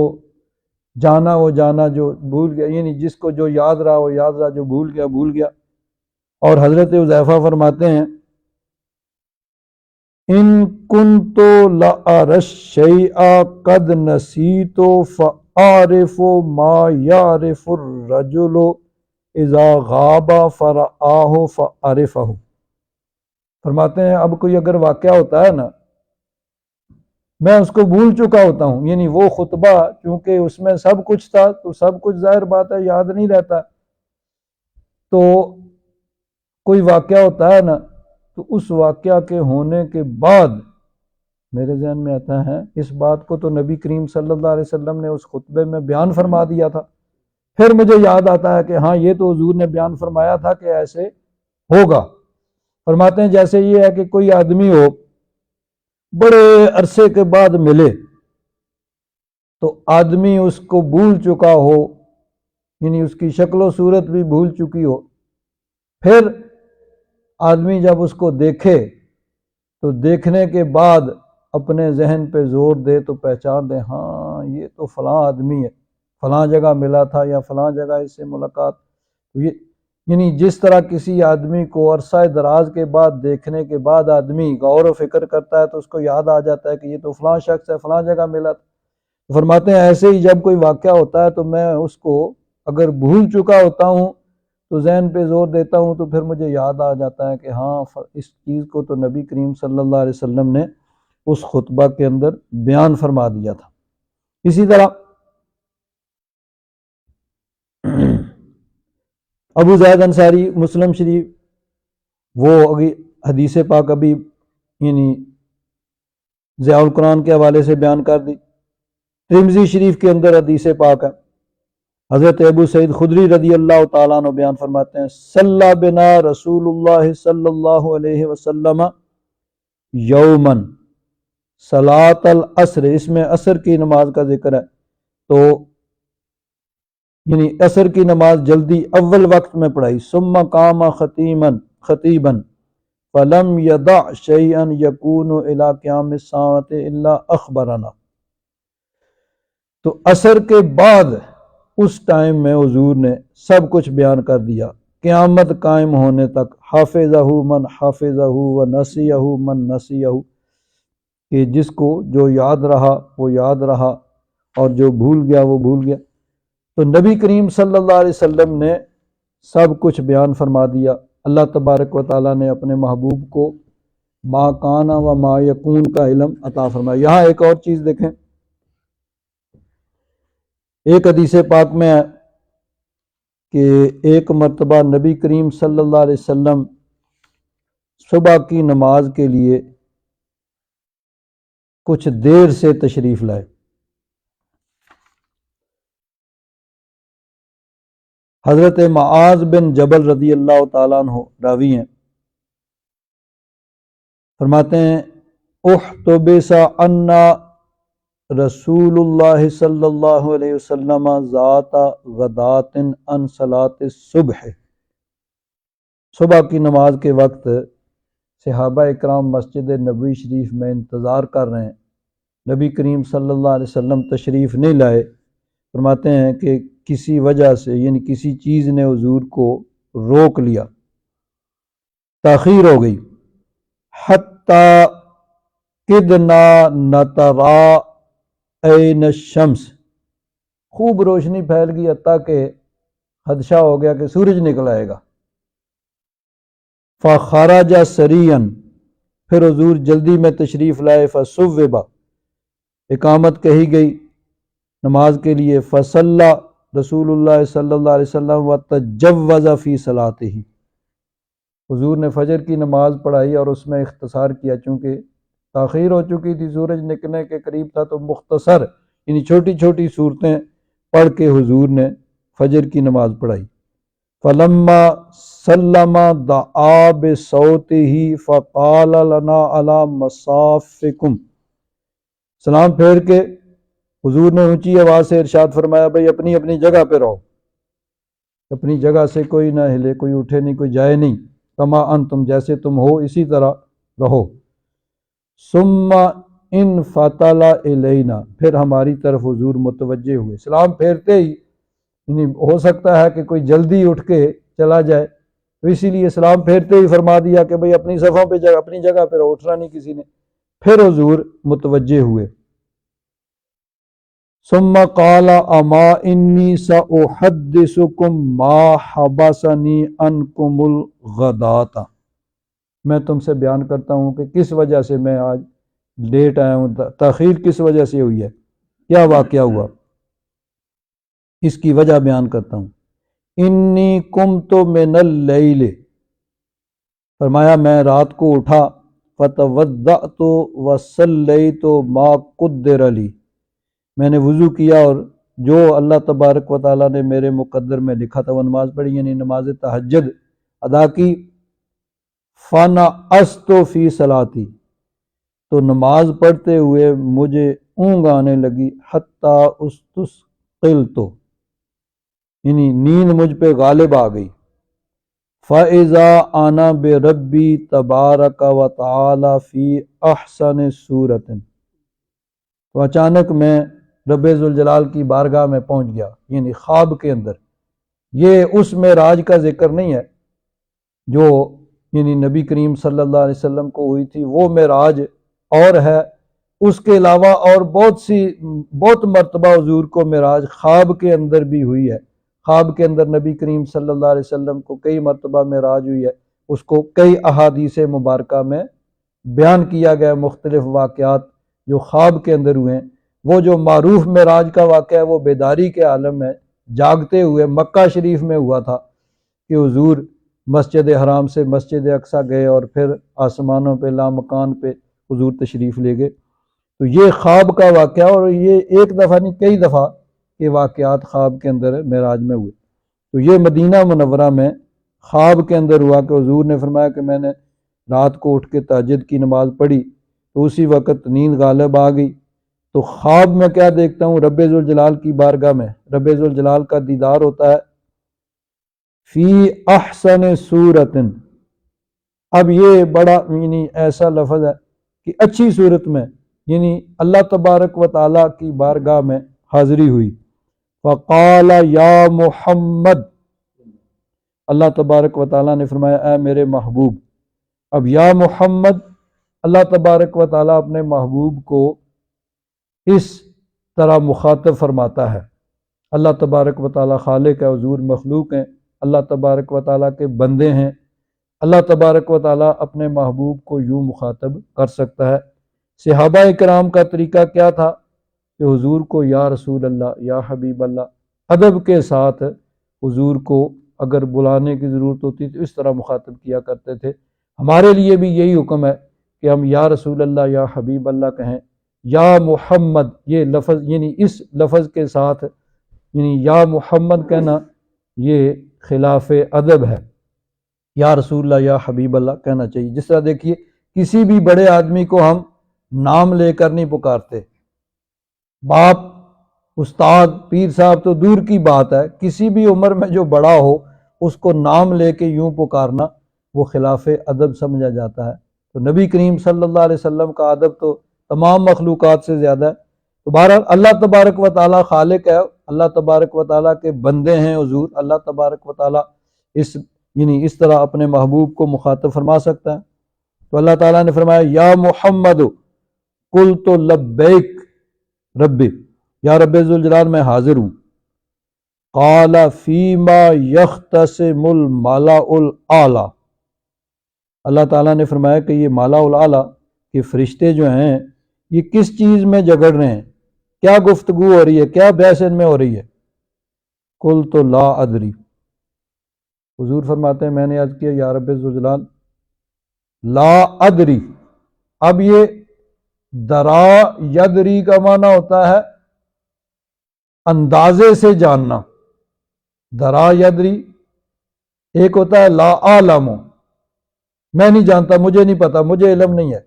جانا وہ جانا، جو بھول گیا یعنی جس کو جو یاد رہا وہ یاد رہا، جو بھول گیا بھول گیا۔ اور حضرت حذیفہ فرماتے ہیں ان کنت لأری الشیء قد نسیت فاعرف ما یعرف الرجل اذا غاب فرآہ فعرفہ۔ فرماتے ہیں اب کوئی اگر واقعہ ہوتا ہے نا، میں اس کو بھول چکا ہوتا ہوں، یعنی وہ خطبہ چونکہ اس میں سب کچھ تھا تو سب کچھ ظاہر بات ہے یاد نہیں رہتا، تو کوئی واقعہ ہوتا ہے نا تو اس واقعہ کے ہونے کے بعد میرے ذہن میں آتا ہے اس بات کو تو نبی کریم صلی اللہ علیہ وسلم نے اس خطبے میں بیان فرما دیا تھا، پھر مجھے یاد آتا ہے کہ ہاں یہ تو حضور نے بیان فرمایا تھا کہ ایسے ہوگا۔ فرماتے ہیں جیسے یہ ہے کہ کوئی آدمی ہو بڑے عرصے کے بعد ملے تو آدمی اس کو بھول چکا ہو، یعنی اس کی شکل و صورت بھی بھول چکی ہو، پھر آدمی جب اس کو دیکھے تو دیکھنے کے بعد اپنے ذہن پہ زور دے تو پہچان دے ہاں یہ تو فلاں آدمی ہے، فلاں جگہ ملا تھا یا فلاں جگہ اس سے ملاقات، یعنی جس طرح کسی آدمی کو عرصہ دراز کے بعد دیکھنے کے بعد آدمی غور و فکر کرتا ہے تو اس کو یاد آ جاتا ہے کہ یہ تو فلاں شخص ہے، فلاں جگہ ملا تھا۔ فرماتے ہیں ایسے ہی جب کوئی واقعہ ہوتا ہے تو میں اس کو اگر بھول چکا ہوتا ہوں تو ذہن پہ زور دیتا ہوں تو پھر مجھے یاد آ جاتا ہے کہ ہاں اس چیز کو تو نبی کریم صلی اللہ علیہ وسلم نے اس خطبہ کے اندر بیان فرما دیا تھا۔ اسی طرح ابو زید انصاری مسلم شریف وہ حدیث پاک ابھی یعنی ضیاء القرآن کے حوالے سے بیان کر دی۔ ترمذی شریف کے اندر حدیث پاک ہے، حضرت ابو سعید خدری رضی اللہ تعالیٰ عنہ بیان فرماتے ہیں صلی بنا رسول اللہ صلی اللہ علیہ وسلم یومن صلاۃ العصر، اس میں عصر کی نماز کا ذکر ہے، تو یعنی عصر کی نماز جلدی اول وقت میں پڑھائی، ثم قام خطیبا فلم یدع شیئا یکون الی قیام الساعۃ الا اخبرنا۔ تو عصر کے بعد اس ٹائم میں حضور نے سب کچھ بیان کر دیا قیامت قائم ہونے تک، حافظہ من حافظہ و نسیہ من نسیہ، کہ جس کو جو یاد رہا وہ یاد رہا اور جو بھول گیا وہ بھول گیا۔ تو نبی کریم صلی اللہ علیہ وسلم نے سب کچھ بیان فرما دیا۔ اللہ تبارک و تعالیٰ نے اپنے محبوب کو ما کان و ما یکون کا علم عطا فرمایا۔ یہاں ایک اور چیز دیکھیں، ایک حدیث پاک میں ہے کہ ایک مرتبہ نبی کریم صلی اللہ علیہ وسلم صبح کی نماز کے لیے کچھ دیر سے تشریف لائے۔ حضرت معاذ بن جبل رضی اللہ تعالیٰ عنہ راوی ہیں، فرماتے ہیں احتبس عنا رسول اللہ صلی اللہ علیہ وسلم ذات غدات عن صلاۃ الصبح۔ صبح کی نماز کے وقت صحابہ اکرام مسجد نبوی شریف میں انتظار کر رہے ہیں، نبی کریم صلی اللہ علیہ وسلم تشریف نہیں لائے۔ فرماتے ہیں کہ کسی وجہ سے یعنی کسی چیز نے حضور کو روک لیا، تاخیر ہو گئی، حتی کدنا نترا عین الشمس، خوب روشنی پھیل گئی حتیٰ کہ خدشہ ہو گیا کہ سورج نکل آئے گا۔ فخرج سریعا، پھر حضور جلدی میں تشریف لائے، فصوب، اقامت کہی گئی نماز کے لیے، فصلی رسول اللہ صلی اللہ علیہ وسلم وتجوز فی صلاتہ، حضور نے فجر کی نماز پڑھائی اور اس میں اختصار کیا، چونکہ تاخیر ہو چکی تھی، سورج نکلنے کے قریب تھا، تو مختصر یعنی چھوٹی چھوٹی صورتیں پڑھ کے حضور نے فجر کی نماز پڑھائی۔ فلما سلم دعا بصوتہ فقال لنا علی مصافکم، سلام پھیر کے حضور نے اونچی آواز سے ارشاد فرمایا بھئی اپنی اپنی جگہ پہ رہو، اپنی جگہ سے کوئی نہ ہلے، کوئی اٹھے نہیں، کوئی جائے نہیں، کما انتم، جیسے تم ہو اسی طرح رہو۔ ثم انفتل الینا، پھر ہماری طرف حضور متوجہ ہوئے، سلام پھیرتے ہی، یعنی ہو سکتا ہے کہ کوئی جلدی اٹھ کے چلا جائے، تو اسی لیے سلام پھیرتے ہی فرما دیا کہ بھئی اپنی صفوں پہ جگہ اپنی جگہ پہ اٹھنا نہیں کسی نے. پھر حضور متوجہ ہوئے. ثم قال اما انی ساحدثکم ما حبسنی عنکم الغداۃ، میں تم سے بیان کرتا ہوں کہ کس وجہ سے میں آج لیٹ آیا ہوں، تاخیر کس وجہ سے ہوئی ہے، کیا واقعہ ہوا، اس کی وجہ بیان کرتا ہوں. انی قمت من اللیل، فرمایا میں رات کو اٹھا، فتوضأت وصلیت ما قدر لی، میں نے وضو کیا اور جو اللہ تبارک و تعالیٰ نے میرے مقدر میں لکھا تھا وہ نماز پڑھی، یعنی نماز تہجد ادا کی. فنعست فی صلاتی، تو نماز پڑھتے ہوئے مجھے اونگ آنے لگی. حتی استثقلت، یعنی نیند مجھ پہ غالب آ گئی. فَإِذَا أَنَا بِرَبِّي تَبَارَكَ وَتَعَالَى فِي أَحْسَنِ صُورَةٍ، تو اچانک میں رب ذوالجلال کی بارگاہ میں پہنچ گیا، یعنی خواب کے اندر. یہ اس معراج کا ذکر نہیں ہے جو یعنی نبی کریم صلی اللہ علیہ وسلم کو ہوئی تھی، وہ معراج اور ہے. اس کے علاوہ اور بہت مرتبہ حضور کو معراج خواب کے اندر بھی ہوئی ہے. خواب کے اندر نبی کریم صلی اللہ علیہ وسلم کو کئی مرتبہ معراج ہوئی ہے. اس کو کئی احادیث مبارکہ میں بیان کیا گیا، مختلف واقعات جو خواب کے اندر ہوئے ہیں. وہ جو معروف معراج کا واقعہ ہے وہ بیداری کے عالم میں جاگتے ہوئے مکہ شریف میں ہوا تھا کہ حضور مسجد حرام سے مسجد اقصیٰ گئے اور پھر آسمانوں پہ لامکان پہ حضور تشریف لے گئے. تو یہ خواب کا واقعہ، اور یہ ایک دفعہ نہیں کئی دفعہ یہ واقعات خواب کے اندر معراج میں ہوئے. تو یہ مدینہ منورہ میں خواب کے اندر ہوا کہ حضور نے فرمایا کہ میں نے رات کو اٹھ کے تہجد کی نماز پڑھی تو اسی وقت نیند غالب آ گئی. تو خواب میں کیا دیکھتا ہوں، رب ذوالجلال کی بارگاہ میں رب ذوالجلال کا دیدار ہوتا ہے. فی احسن صورت، اب یہ بڑا یعنی ایسا لفظ ہے کہ اچھی صورت میں، یعنی اللہ تبارک و تعالیٰ کی بارگاہ میں حاضری ہوئی. فقال یا محمد، اللہ تبارک و تعالیٰ نے فرمایا اے میرے محبوب. اب یا محمد، اللہ تبارک و تعالیٰ اپنے محبوب کو اس طرح مخاطب فرماتا ہے. اللہ تبارک و تعالیٰ خالق ہے، حضور مخلوق ہیں، اللہ تبارک و تعالیٰ کے بندے ہیں. اللہ تبارک و تعالیٰ اپنے محبوب کو یوں مخاطب کر سکتا ہے. صحابہ کرام کا طریقہ کیا تھا کہ حضور کو یا رسول اللہ، یا حبیب اللہ، ادب کے ساتھ حضور کو اگر بلانے کی ضرورت ہوتی تو اس طرح مخاطب کیا کرتے تھے. ہمارے لیے بھی یہی حکم ہے کہ ہم یا رسول اللہ، یا حبیب اللہ کہیں. یا محمد، یہ لفظ یعنی اس لفظ کے ساتھ یعنی یا محمد کہنا یہ خلاف ادب ہے. یا رسول اللہ، یا حبیب اللہ کہنا چاہیے. جس طرح دیکھیے کسی بھی بڑے آدمی کو ہم نام لے کر نہیں پکارتے. باپ، استاد، پیر صاحب تو دور کی بات ہے، کسی بھی عمر میں جو بڑا ہو اس کو نام لے کے یوں پکارنا وہ خلاف ادب سمجھا جاتا ہے. تو نبی کریم صلی اللہ علیہ وسلم کا ادب تو تمام مخلوقات سے زیادہ ہے. تو بہرحال اللہ تبارک و تعالیٰ خالق ہے، اللہ تبارک و تعالیٰ کے بندے ہیں حضور. اللہ تبارک و تعالیٰ اس طرح اپنے محبوب کو مخاطب فرما سکتا ہے. تو اللہ تعالیٰ نے فرمایا یا محمد قلت لبیک ربی، یا رب ذوالجلال میں حاضر ہوں. قال فیما یختصم الملا الاعلی، اللہ تعالیٰ نے فرمایا کہ یہ مالا الاعلی کہ فرشتے جو ہیں یہ کس چیز میں جھگڑ رہے ہیں، کیا گفتگو ہو رہی ہے، کیا بحث ان میں ہو رہی ہے. قلت لا ادری، حضور فرماتے ہیں میں نے عرض کیا یا رب ذوالجلال لا ادری. اب یہ درا یدری کا معنی ہوتا ہے اندازے سے جاننا. درا یدری ایک ہوتا ہے لا عالم، میں نہیں جانتا، مجھے نہیں پتا، مجھے علم نہیں ہے.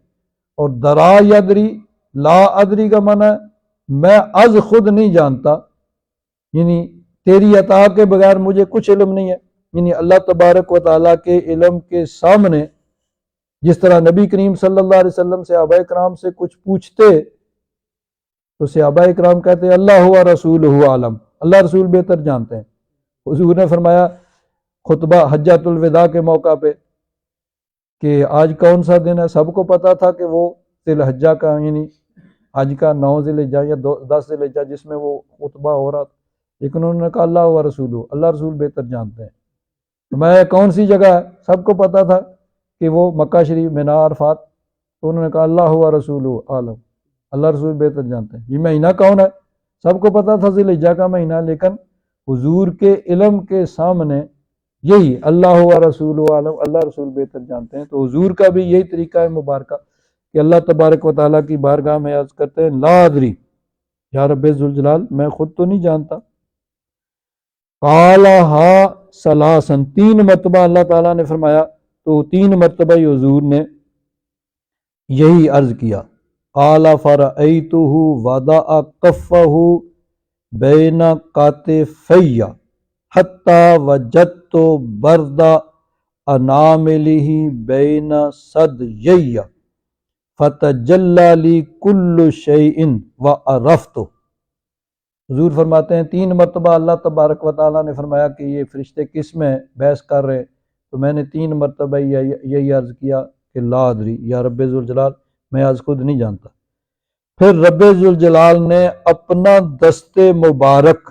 اور درا یدری لا ادری کا معنی ہے میں از خود نہیں جانتا، یعنی تیری عطا کے بغیر مجھے کچھ علم نہیں ہے. یعنی اللہ تبارک و تعالیٰ کے علم کے سامنے جس طرح نبی کریم صلی اللہ علیہ وسلم صحابہ کرام سے کچھ پوچھتے تو صحابہ کرام کہتے ہیں اللہ و رسولہ عالم، اللہ رسول بہتر جانتے ہیں. حضور نے فرمایا خطبہ حجۃ الوداع کے موقع پہ کہ آج کون سا دن ہے، سب کو پتا تھا کہ وہ ذی الحجہ کا یعنی حج کا 9 ذی الحجہ یا 10 ذی الحجہ جس میں وہ خطبہ ہو رہا تھا، لیکن انہوں نے کہا اللہ و رسول، اللہ رسول بہتر جانتے ہیں۔ تو میں کون سی جگہ ہے، سب کو پتا تھا کہ وہ مکہ شریف، مینا، عرفات، تو انہوں نے کہا اللہ و رسول عالم، اللہ رسول بہتر جانتے ہیں۔ یہ مہینہ کون ہے، سب کو پتا تھا ذی الحجہ کا مہینہ، لیکن حضور کے علم کے سامنے یہی اللہ و رسول عالم، اللہ رسول بہتر جانتے ہیں۔ تو حضور کا بھی یہی طریقہ ہے مبارکہ کہ اللہ تبارک و تعالیٰ کی بارگاہ میں عرض کرتے ہیں لا ادری یا رب ذوالجلال، میں خود تو نہیں جانتا۔ قالہا ثلاثاً، 3 مرتبہ اللہ تعالیٰ نے فرمایا، تو 3 مرتبہ حضور نے یہی عرض کیا۔ قال فرأیتہ وضع کفہ بین کتفی حتی وجدت برد اناملہ بین ثدیی فتجلی لی کل شیء وعرفت۔ حضور فرماتے ہیں 3 مرتبہ اللہ تبارک و تعالیٰ نے فرمایا کہ یہ فرشتے کس میں بحث کر رہے ہیں، تو میں نے 3 مرتبہ یہی عرض کیا کہ لا ادری یا رب ذوالجلال، میں آج خود نہیں جانتا۔ پھر رب ذوالجلال نے اپنا دست مبارک،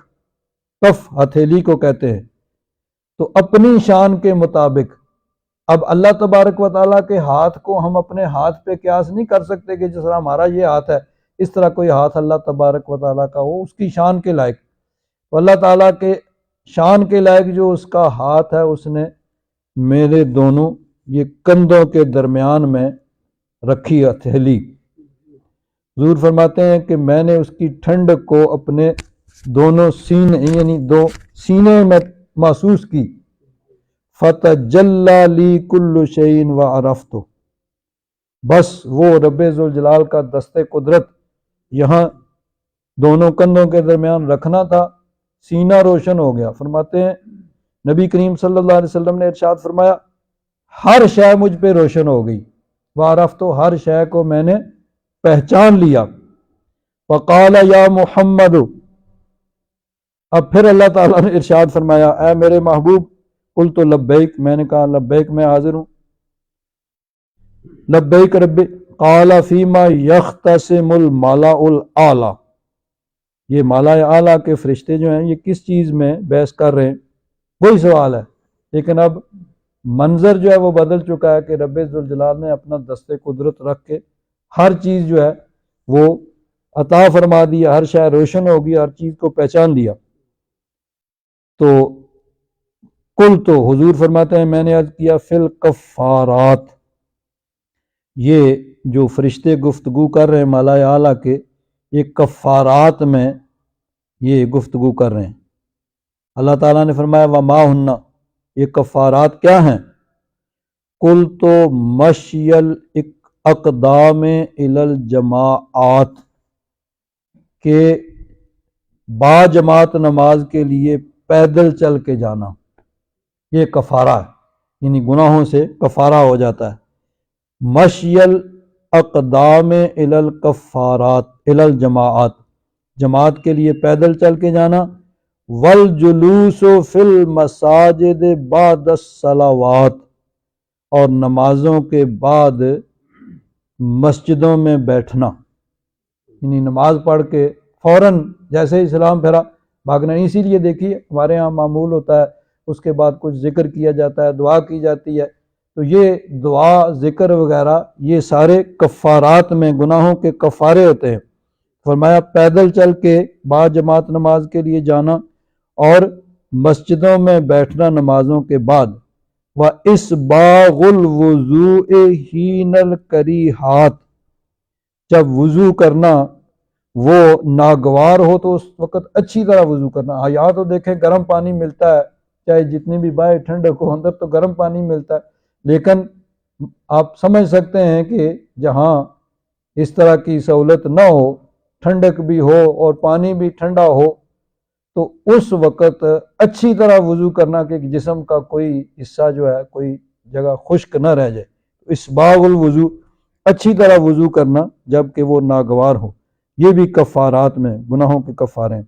کف ہتھیلی کو کہتے ہیں، تو اپنی شان کے مطابق، اب اللہ تبارک و تعالیٰ کے ہاتھ کو ہم اپنے ہاتھ پہ قیاس نہیں کر سکتے کہ جس طرح ہمارا یہ ہاتھ ہے اس طرح کوئی ہاتھ اللہ تبارک و تعالیٰ کا ہو، اس کی شان کے لائق۔ تو اللہ تعالیٰ کے شان کے لائق جو اس کا ہاتھ ہے، اس نے میرے دونوں یہ کندھوں کے درمیان میں رکھی ہتھیلی۔ حضور فرماتے ہیں کہ میں نے اس کی ٹھنڈ کو اپنے دونوں سینے یعنی 2 سینے میں محسوس کی۔ فتجلی لی کل شیء وعرفت، بس وہ رب ذوالجلال کا دست قدرت یہاں دونوں کندھوں کے درمیان رکھنا تھا، سینہ روشن ہو گیا۔ فرماتے ہیں نبی کریم صلی اللہ علیہ وسلم نے ارشاد فرمایا ہر شے مجھ پہ روشن ہو گئی، وعرفت، ہر شے کو میں نے پہچان لیا۔ وقال یا محمد، اب پھر اللہ تعالیٰ نے ارشاد فرمایا اے میرے محبوب، قلت لبیک، میں نے کہا لبیک، میں حاضر ہوں، لبیک ربی۔ قال فیما یختصم الملأ الاعلی، یہ مالا اعلیٰ کے فرشتے جو ہیں یہ کس چیز میں بحث کر رہے ہیں، وہی سوال ہے، لیکن اب منظر جو ہے وہ بدل چکا ہے کہ رب ذوالجلال نے اپنا دست قدرت رکھ کے ہر چیز جو ہے وہ عطا فرما دیا، ہر شے روشن ہوگی، ہر چیز کو پہچان لیا۔ تو کل تو حضور فرماتے ہیں میں نے عرض کیا فی الکفارات، یہ جو فرشتے گفتگو کر رہے ہیں مالا اعلیٰ کے، یہ کفارات میں یہ گفتگو کر رہے ہیں۔ اللہ تعالیٰ نے فرمایا وما ہن، یہ کفارات کیا ہیں؟ کل تو مشی الاقدام الی الجماعات، کہ با جماعت نماز کے لیے پیدل چل کے جانا، یہ کفارہ ہے، یعنی گناہوں سے کفارہ ہو جاتا ہے۔ مشی الاقدام الی الکفارات الی الجماعات، جماعت کے لیے پیدل چل کے جانا، والجلوس فی المساجد بعد الصلوات، اور نمازوں کے بعد مسجدوں میں بیٹھنا، یعنی نماز پڑھ کے فوراً جیسے ہی سلام پھیرا بھاگنا۔ اسی لیے دیکھیے ہمارے ہاں معمول ہوتا ہے اس کے بعد کچھ ذکر کیا جاتا ہے، دعا کی جاتی ہے، تو یہ دعا ذکر وغیرہ یہ سارے کفارات میں گناہوں کے کفارے ہوتے ہیں۔ فرمایا پیدل چل کے با جماعت نماز کے لیے جانا اور مسجدوں میں بیٹھنا نمازوں کے بعد، وَإِسْبَاغُ الْوُضُوءِ حِینَ الْکَرِیہات، جب وضو کرنا وہ ناگوار ہو تو اس وقت اچھی طرح وضو کرنا۔ یہاں تو دیکھیں گرم پانی ملتا ہے، چاہے جتنی بھی باہر ٹھنڈک ہو، اندر تو گرم پانی ملتا ہے، لیکن آپ سمجھ سکتے ہیں کہ جہاں اس طرح کی سہولت نہ ہو، ٹھنڈک بھی ہو اور پانی بھی ٹھنڈا ہو، تو اس وقت اچھی طرح وضو کرنا کہ جسم کا کوئی حصہ جو ہے کوئی جگہ خشک نہ رہ جائے۔ اسباغ الوضو، اچھی طرح وضو کرنا جب کہ وہ ناگوار ہو، یہ بھی کفارات میں گناہوں کے کفارے ہیں۔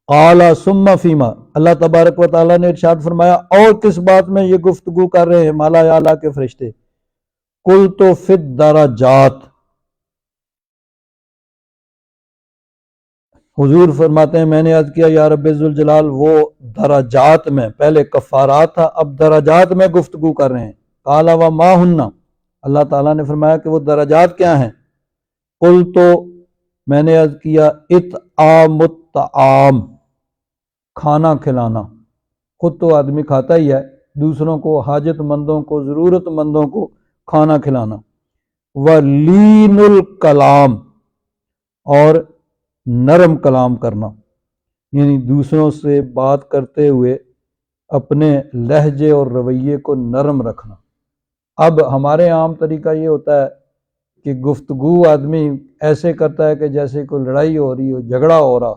قال ثم فیما، اللہ تبارک و تعالیٰ نے ارشاد فرمایا اور کس بات میں یہ گفتگو کر رہے ہیں مالا اعلیٰ کے فرشتے؟ کل تو فی الدرجات، حضور فرماتے ہیں میں نے عرض کیا یا رب ذوالجلال وہ درجات میں، پہلے کفارات تھا اب درجات میں گفتگو کر رہے ہیں۔ قال وما ہن، اللہ تعالیٰ نے فرمایا کہ وہ درجات کیا ہیں؟ قل تو میں نے عرض کیا اطعام الطعام، کھانا کھلانا، خود تو آدمی کھاتا ہی ہے، دوسروں کو، حاجت مندوں کو، ضرورت مندوں کو کھانا کھلانا، ولین الکلام، اور نرم کلام کرنا، یعنی دوسروں سے بات کرتے ہوئے اپنے لہجے اور رویے کو نرم رکھنا۔ اب ہمارے عام طریقہ یہ ہوتا ہے کہ گفتگو آدمی ایسے کرتا ہے کہ جیسے کوئی لڑائی ہو رہی ہو، جھگڑا ہو رہا،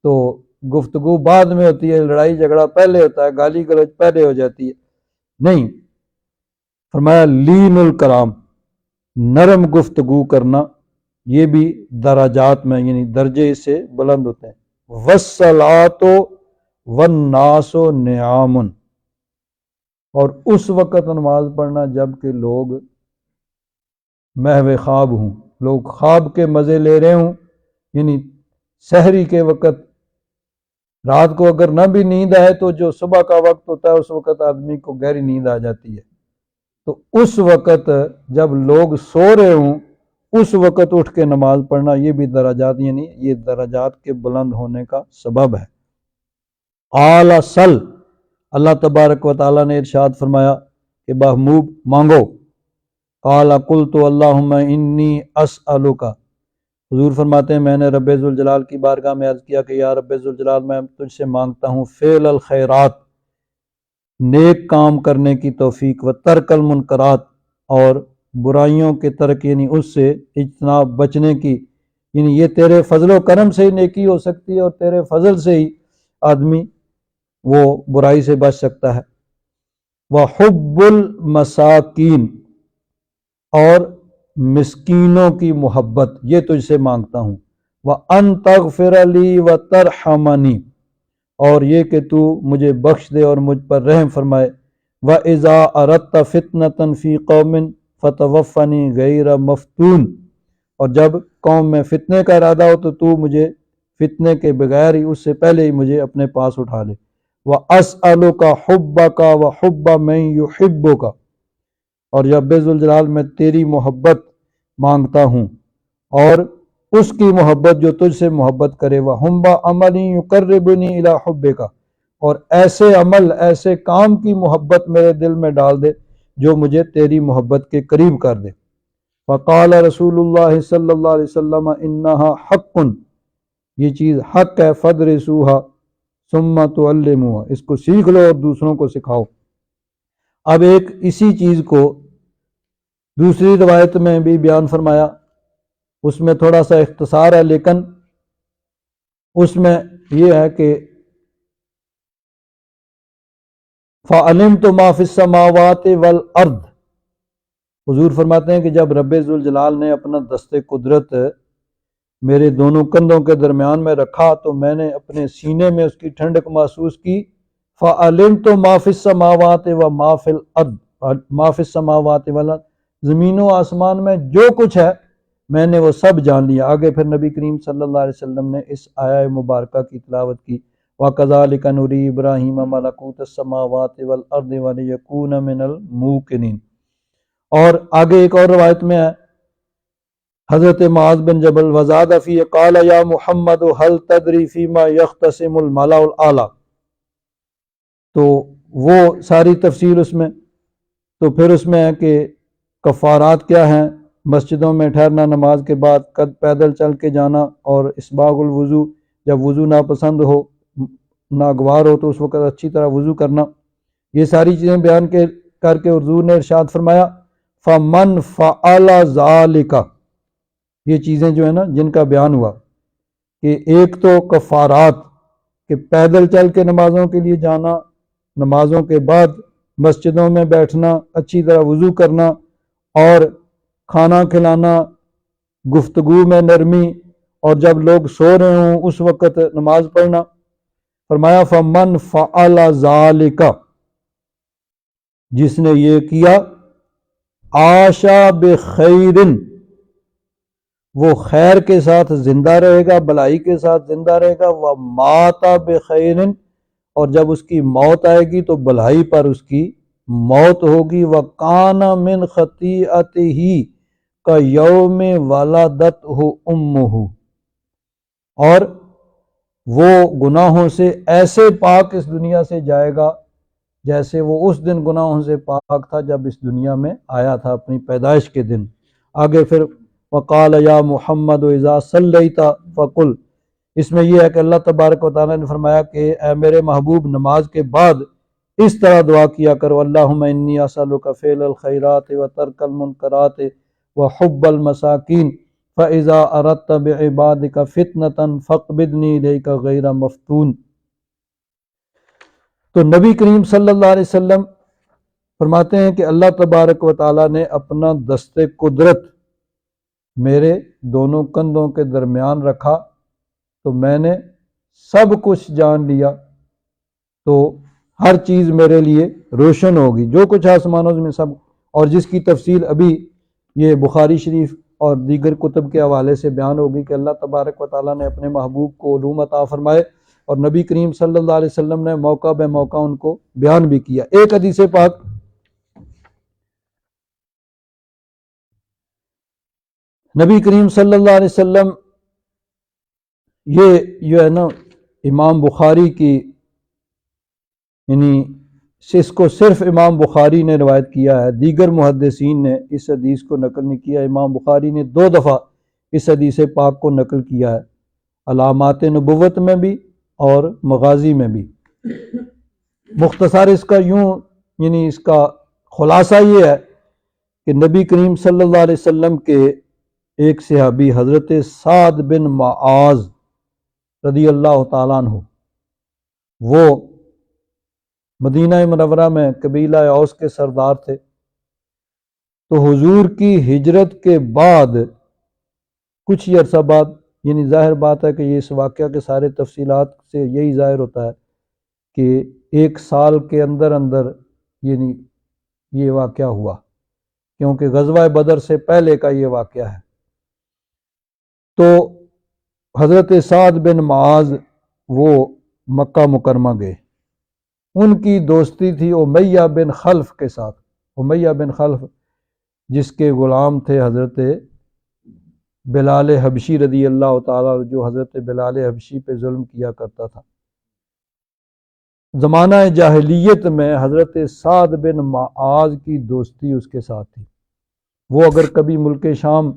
تو گفتگو بعد میں ہوتی ہے، لڑائی جھگڑا پہلے ہوتا ہے، گالی گلوچ پہلے ہو جاتی ہے۔ نہیں، فرمایا لین الکلام، نرم گفتگو کرنا، یہ بھی درجات میں، یعنی درجے سے بلند ہوتے ہیں۔ والصلاۃ والناس نعام، اور اس وقت نماز پڑھنا جب کہ لوگ محو خواب ہوں، لوگ خواب کے مزے لے رہے ہوں، یعنی سحری کے وقت، رات کو اگر نہ بھی نیند آئے تو جو صبح کا وقت ہوتا ہے اس وقت آدمی کو گہری نیند آ جاتی ہے، تو اس وقت جب لوگ سو رہے ہوں اس وقت اٹھ کے نماز پڑھنا، یہ بھی درجات، یعنی یہ درجات کے بلند ہونے کا سبب ہے۔ قال سل، اللہ تبارک و تعالیٰ نے ارشاد فرمایا کہ محبوب مانگو۔ قال قلت اللہم انی اسألک، حضور فرماتے ہیں میں نے رب ذوالجلال کی بارگاہ میں عرض کیا کہ یا رب ذوالجلال میں تجھ سے مانگتا ہوں فعل الخیرات، نیک کام کرنے کی توفیق، و ترک المنکرات، اور برائیوں کے ترک، یعنی اس سے اجتناب، بچنے کی، یعنی یہ تیرے فضل و کرم سے ہی نیکی ہو سکتی ہے اور تیرے فضل سے ہی آدمی وہ برائی سے بچ سکتا ہے۔ وحب المساکین، اور مسکینوں کی محبت، یہ تجھ سے مانگتا ہوں۔ وَأَن تَغْفِرَ لِي وَتَرْحَمَنِي، اور یہ کہ تو مجھے بخش دے اور مجھ پر رحم فرمائے۔ وَإِذَا أَرَدْتَ فِتْنَةً فِي قَوْمٍ فَتَوَفَّنِي غَيْرَ مَفْتُونٍ، اور جب قوم میں فتنے کا ارادہ ہو تو مجھے فتنے کے بغیر ہی، اس سے پہلے ہی مجھے اپنے پاس اٹھا لے۔ وَأَسْأَلُكَ حُبَّكَ وَحُبَّ مَن يُحِبُّكَ، اور رب ذوالجلال میں تیری محبت مانگتا ہوں اور اس کی محبت جو تجھ سے محبت کرے۔ وَحُبَّ عَمَلٍ يُقَرِّبُنِي إِلَىٰ حُبِّكَ، اور ایسے عمل، ایسے کام کی محبت میرے دل میں ڈال دے جو مجھے تیری محبت کے قریب کر دے۔ فقال رسول اللہ صلی اللہ علیہ وسلم انها حق، یہ چیز حق ہے، فدرسوها ثم تعلموها، اس کو سیکھ لو اور دوسروں کو سکھاؤ۔ اب ایک اسی چیز کو دوسری روایت میں بھی بیان فرمایا، اس میں تھوڑا سا اختصار ہے، لیکن اس میں یہ ہے کہ فَعَلِمْتُ مَا فِي السَّمَاوَاتِ وَالْأَرْضِ، حضور فرماتے ہیں کہ جب رب ذوالجلال نے اپنا دست قدرت میرے دونوں کندھوں کے درمیان میں رکھا تو میں نے اپنے سینے میں اس کی ٹھنڈک محسوس کی۔ فَعَلِمْتُ مَا فِي السَّمَاوَاتِ وَمَا فِي الْأَرْضِ، مَا فِي السَّمَاوَاتِ وَالْأَرْضِ، زمین و آسمان میں جو کچھ ہے میں نے وہ سب جان لیا۔ آگے پھر نبی کریم صلی اللہ علیہ وسلم نے اس آیہ مبارکہ کی تلاوت کی، وَكَذَلِكَ نُرِي إِبْرَاهِيمَ مَلَكُوتَ السَّمَاوَاتِ وَالْأَرْضِ وَلِيَكُونَ مِنَ الْمُوقِنِينَ۔ اور آگے ایک اور روایت میں ہے، حضرت معاذ بن جبل وزاد فی قال یا محمد هل تدری فیما یختصم الملأ الاعلی، تو وہ ساری تفصیل اس میں، تو پھر اس میں ہے کہ کفارات کیا ہیں، مسجدوں میں ٹھہرنا نماز کے بعد، قد پیدل چل کے جانا، اور اسباغ الوضو، جب وضو ناپسند ہو، ناگوار ہو تو اس وقت اچھی طرح وضو کرنا، یہ ساری چیزیں بیان کر کے حضور نے ارشاد فرمایا فَمَنْ فَعَلَ ذَلِكَ، یہ چیزیں جو ہیں نا جن کا بیان ہوا کہ ایک تو کفارات، کہ پیدل چل کے نمازوں کے لیے جانا، نمازوں کے بعد مسجدوں میں بیٹھنا، اچھی طرح وضو کرنا، اور کھانا کھلانا، گفتگو میں نرمی، اور جب لوگ سو رہے ہوں اس وقت نماز پڑھنا۔ فرمایا فمن فعل ذالک، جس نے یہ کیا، عاشا بخیر، وہ خیر کے ساتھ زندہ رہے گا، بھلائی کے ساتھ زندہ رہے گا، ومات بخیر، اور جب اس کی موت آئے گی تو بھلائی پر اس کی موت ہوگی، وکان من خطیئتہ کیوم ولدتہ امہ، اور وہ گناہوں سے ایسے پاک اس دنیا سے جائے گا جیسے وہ اس دن گناہوں سے پاک تھا جب اس دنیا میں آیا تھا، اپنی پیدائش کے دن۔ آگے پھر وقال یا محمد اذا صلیت فقل، اس میں یہ ہے کہ اللہ تبارک و تعالیٰ نے فرمایا کہ اے میرے محبوب نماز کے بعد اس طرح دعا کیا کرو، اللہم انی اسألک فعل الخیرات وترک المنکرات وحب المساکین فاذا اردت بعبادک فتنة فاقبضنی الیک غیر مفتون۔ تو نبی کریم صلی اللہ علیہ وسلم فرماتے ہیں کہ اللہ تبارک و تعالیٰ نے اپنا دست قدرت میرے دونوں کندھوں کے درمیان رکھا تو میں نے سب کچھ جان لیا، تو ہر چیز میرے لیے روشن ہوگی، جو کچھ آسمانوں میں سب، اور جس کی تفصیل ابھی یہ بخاری شریف اور دیگر کتب کے حوالے سے بیان ہوگی کہ اللہ تبارک و تعالیٰ نے اپنے محبوب کو علوم عطا فرمائے، اور نبی کریم صلی اللہ علیہ وسلم نے موقع بے موقع ان کو بیان بھی کیا۔ ایک حدیث پاک نبی کریم صلی اللہ علیہ وسلم، یہ جو ہے نا امام بخاری کی، یعنی اس کو صرف امام بخاری نے روایت کیا ہے، دیگر محدثین نے اس حدیث کو نقل نہیں کیا۔ امام بخاری نے 2 دفعہ اس حدیث پاک کو نقل کیا ہے، علامات نبوت میں بھی اور مغازی میں بھی۔ مختصر اس کا یوں، یعنی اس کا خلاصہ یہ ہے کہ نبی کریم صلی اللہ علیہ وسلم کے ایک صحابی حضرت سعد بن معاذ رضی اللہ تعالیٰ عنہ، وہ مدینہ منورہ میں قبیلہ اوس کے سردار تھے، تو حضور کی ہجرت کے بعد کچھ ہی عرصہ بعد، یعنی ظاہر بات ہے کہ یہ اس واقعہ کے سارے تفصیلات سے یہی ظاہر ہوتا ہے کہ 1 سال کے اندر اندر یعنی یہ واقعہ ہوا، کیونکہ غزوہ بدر سے پہلے کا یہ واقعہ ہے۔ تو حضرت سعد بن معاذ وہ مکہ مکرمہ گئے، ان کی دوستی تھی امیہ بن خلف کے ساتھ، امیہ بن خلف جس کے غلام تھے حضرت بلال حبشی رضی اللہ تعالیٰ، جو حضرت بلال حبشی پہ ظلم کیا کرتا تھا۔ زمانہ جاہلیت میں حضرت سعد بن معاذ کی دوستی اس کے ساتھ تھی، وہ اگر کبھی ملک شام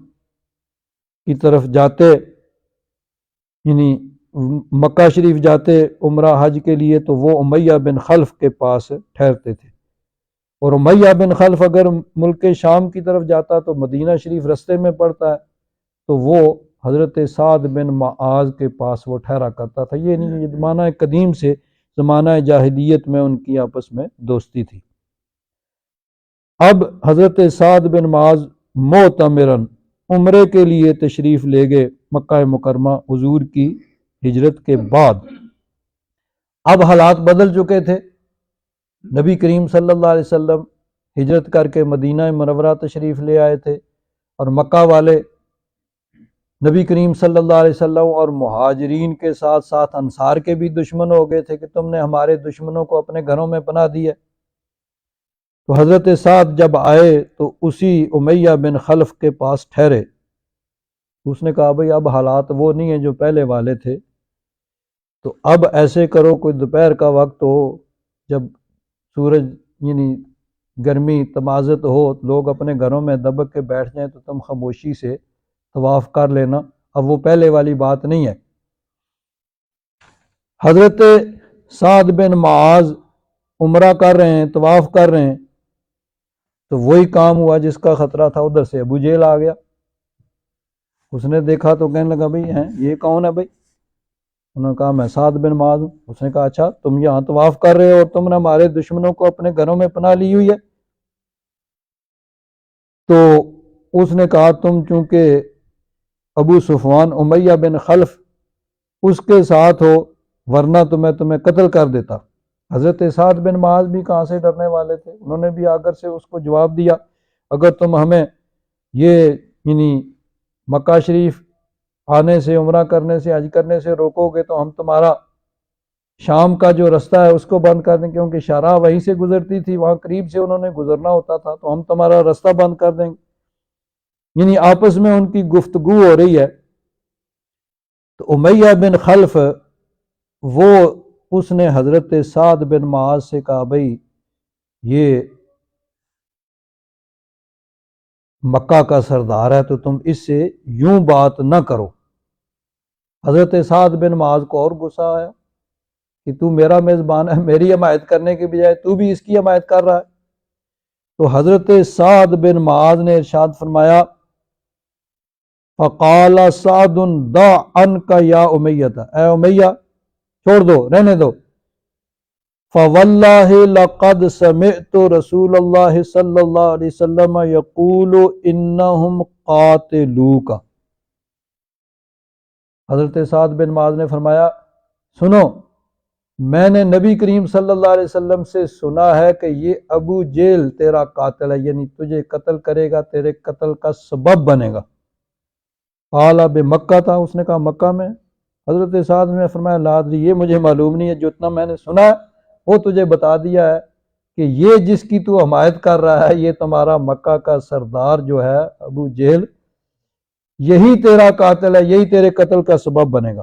کی طرف جاتے، یعنی مکہ شریف جاتے عمرہ حج کے لیے، تو وہ امیہ بن خلف کے پاس ٹھہرتے تھے، اور امیہ بن خلف اگر ملک شام کی طرف جاتا تو مدینہ شریف رستے میں پڑتا ہے، تو وہ حضرت سعد بن معاذ کے پاس وہ ٹھہرا کرتا تھا۔ یہ نہیں، یہ زمانہ قدیم سے زمانہ جاہلیت میں ان کی آپس میں دوستی تھی۔ اب حضرت سعد بن معاذ معتمرن، عمرے کے لیے تشریف لے گئے مکہ مکرمہ حضور کی ہجرت کے بعد۔ اب حالات بدل چکے تھے، نبی کریم صلی اللہ علیہ وسلم ہجرت کر کے مدینہ منورہ تشریف لے آئے تھے، اور مکہ والے نبی کریم صلی اللہ علیہ وسلم اور مہاجرین کے ساتھ ساتھ انصار کے بھی دشمن ہو گئے تھے کہ تم نے ہمارے دشمنوں کو اپنے گھروں میں پناہ دی ہے۔ تو حضرت سعد جب آئے تو اسی امیہ بن خلف کے پاس ٹھہرے، اس نے کہا بھئی اب حالات وہ نہیں ہیں جو پہلے والے تھے، تو اب ایسے کرو کوئی دوپہر کا وقت ہو، جب سورج یعنی گرمی تمازت ہو، لوگ اپنے گھروں میں دبک کے بیٹھ جائیں تو تم خاموشی سے طواف کر لینا۔ اب وہ پہلے والی بات نہیں ہے۔ حضرت سعد بن معاذ عمرہ کر رہے ہیں، طواف کر رہے ہیں، تو وہی کام ہوا جس کا خطرہ تھا، ادھر سے ابو جہل آ گیا۔ اس نے دیکھا تو کہنے لگا بھئی یہ کون ہے بھئی؟ انہوں نے کہا میں سعد بن معاذ ہوں۔ اس نے کہا اچھا تم یہاں طواف کر رہے ہو اور تم نے ہمارے دشمنوں کو اپنے گھروں میں پناہ لی ہوئی ہے؟ تو اس نے کہا تم چونکہ ابو صفوان امیہ بن خلف اس کے ساتھ ہو، ورنہ تو میں تمہیں قتل کر دیتا۔ حضرت سعد بن معاذ بھی کہاں سے ڈرنے والے تھے، انہوں نے بھی آگر سے اس کو جواب دیا، اگر تم ہمیں یہ یعنی مکہ شریف آنے سے، عمرہ کرنے سے، حج کرنے سے روکو گے تو ہم تمہارا شام کا جو رستہ ہے اس کو بند کر دیں، کیونکہ شارع وہیں سے گزرتی تھی، وہاں قریب سے انہوں نے گزرنا ہوتا تھا، تو ہم تمہارا رستہ بند کر دیں گے۔ یعنی آپس میں ان کی گفتگو ہو رہی ہے۔ تو امیہ بن خلف وہ اس نے حضرت سعد بن معاذ سے کہا بھائی یہ مکہ کا سردار ہے تو تم اس سے یوں بات نہ کرو۔ حضرت سعد بن معاذ کو اور غصہ آیا کہ تو میرا میزبان ہے، میری حمایت کرنے کے بجائے تو بھی اس کی حمایت کر رہا ہے۔ تو حضرت سعد بن معاذ نے ارشاد فرمایا فقال سعد دع عنک یا امیہ، اے امیہ چھوڑ دو، رہنے دو۔ فواللہ لقد سمعت رسول اللہ صلی اللہ علیہ وسلم یقول انہم قاتلوک۔ حضرت سعد بن معاذ نے فرمایا سنو، میں نے نبی کریم صلی اللہ علیہ وسلم سے سنا ہے کہ یہ ابو جہل تیرا قاتل ہے، یعنی تجھے قتل کرے گا، تیرے قتل کا سبب بنے گا۔ قال بمکہ تھا، اس نے کہا مکہ میں۔ حضرت سعد نے فرمایا لا ادری، یہ مجھے معلوم نہیں ہے، جو اتنا میں نے سنا ہے وہ تجھے بتا دیا ہے کہ یہ جس کی تو حمایت کر رہا ہے یہ تمہارا مکہ کا سردار جو ہے ابو جہل، یہی تیرا قاتل ہے، یہی تیرے قتل کا سبب بنے گا۔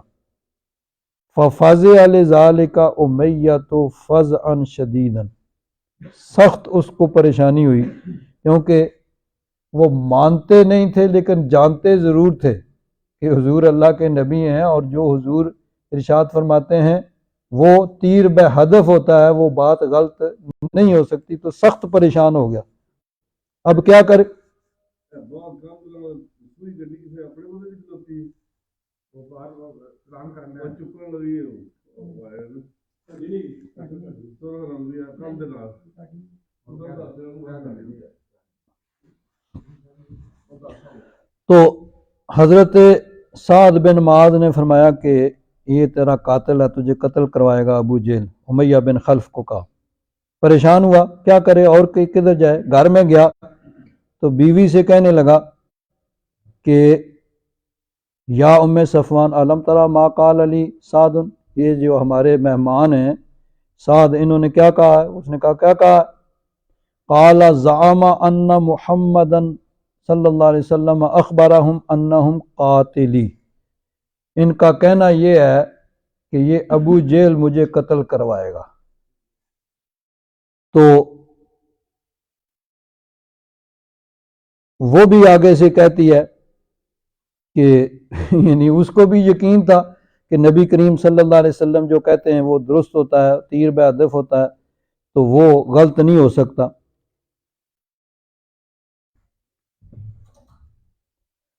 فَفَزِعَ لِذَلِكَ أُمَيَّةُ فَزْعًا شَدِيدًا، سخت اس کو پریشانی ہوئی، کیونکہ وہ مانتے نہیں تھے لیکن جانتے ضرور تھے کہ حضور اللہ کے نبی ہیں، اور جو حضور ارشاد فرماتے ہیں وہ تیر بے ہدف ہوتا ہے، وہ بات غلط نہیں ہو سکتی، تو سخت پریشان ہو گیا۔ اب کیا کرے؟ تو حضرت سعد بن معاذ نے فرمایا کہ یہ تیرا قاتل ہے، تجھے قتل کروائے گا ابو جہل۔ امیہ بن خلف کو کہا، پریشان ہوا کیا کرے اور کدھر جائے۔ گھر میں گیا تو بیوی سے کہنے لگا کہ یا ام صفوان علم ترى ما قال علی سعد، یہ جو ہمارے مہمان ہیں سعد، انہوں نے کیا کہا ہے؟ اس نے کہا کیا کہا؟ قال زعم ان محمدا صلی اللہ علیہ وسلم اخبرہم انہم قاتلی، ان کا کہنا یہ ہے کہ یہ ابو جہل مجھے قتل کروائے گا۔ تو وہ بھی آگے سے کہتی ہے کہ یعنی اس کو بھی یقین تھا کہ نبی کریم صلی اللہ علیہ وسلم جو کہتے ہیں وہ درست ہوتا ہے، تیر بے ہدف ہوتا ہے، تو وہ غلط نہیں ہو سکتا۔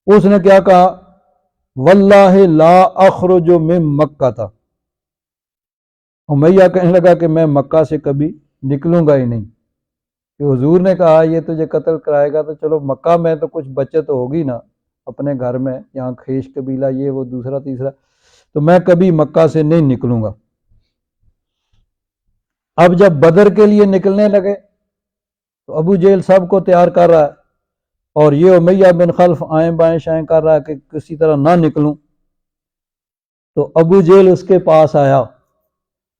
اس نے کیا کہا؟ واللہ لا اخرج من مکہ تھا، امیہ کہنے لگا کہ میں مکہ سے کبھی نکلوں گا ہی نہیں، کہ حضور نے کہا یہ تجھے قتل کرائے گا، تو چلو مکہ میں تو کچھ بچت ہوگی نا، اپنے گھر میں یہاں خیش قبیلہ یہ وہ دوسرا تیسرا، تو میں کبھی مکہ سے نہیں نکلوں گا۔ اب جب بدر کے لیے نکلنے لگے تو ابو جہل سب کو تیار کر رہا ہے، اور یہ امیہ بن خلف آئیں بائیں شائیں کر رہا ہے کہ کسی طرح نہ نکلوں۔ تو ابو جہل اس کے پاس آیا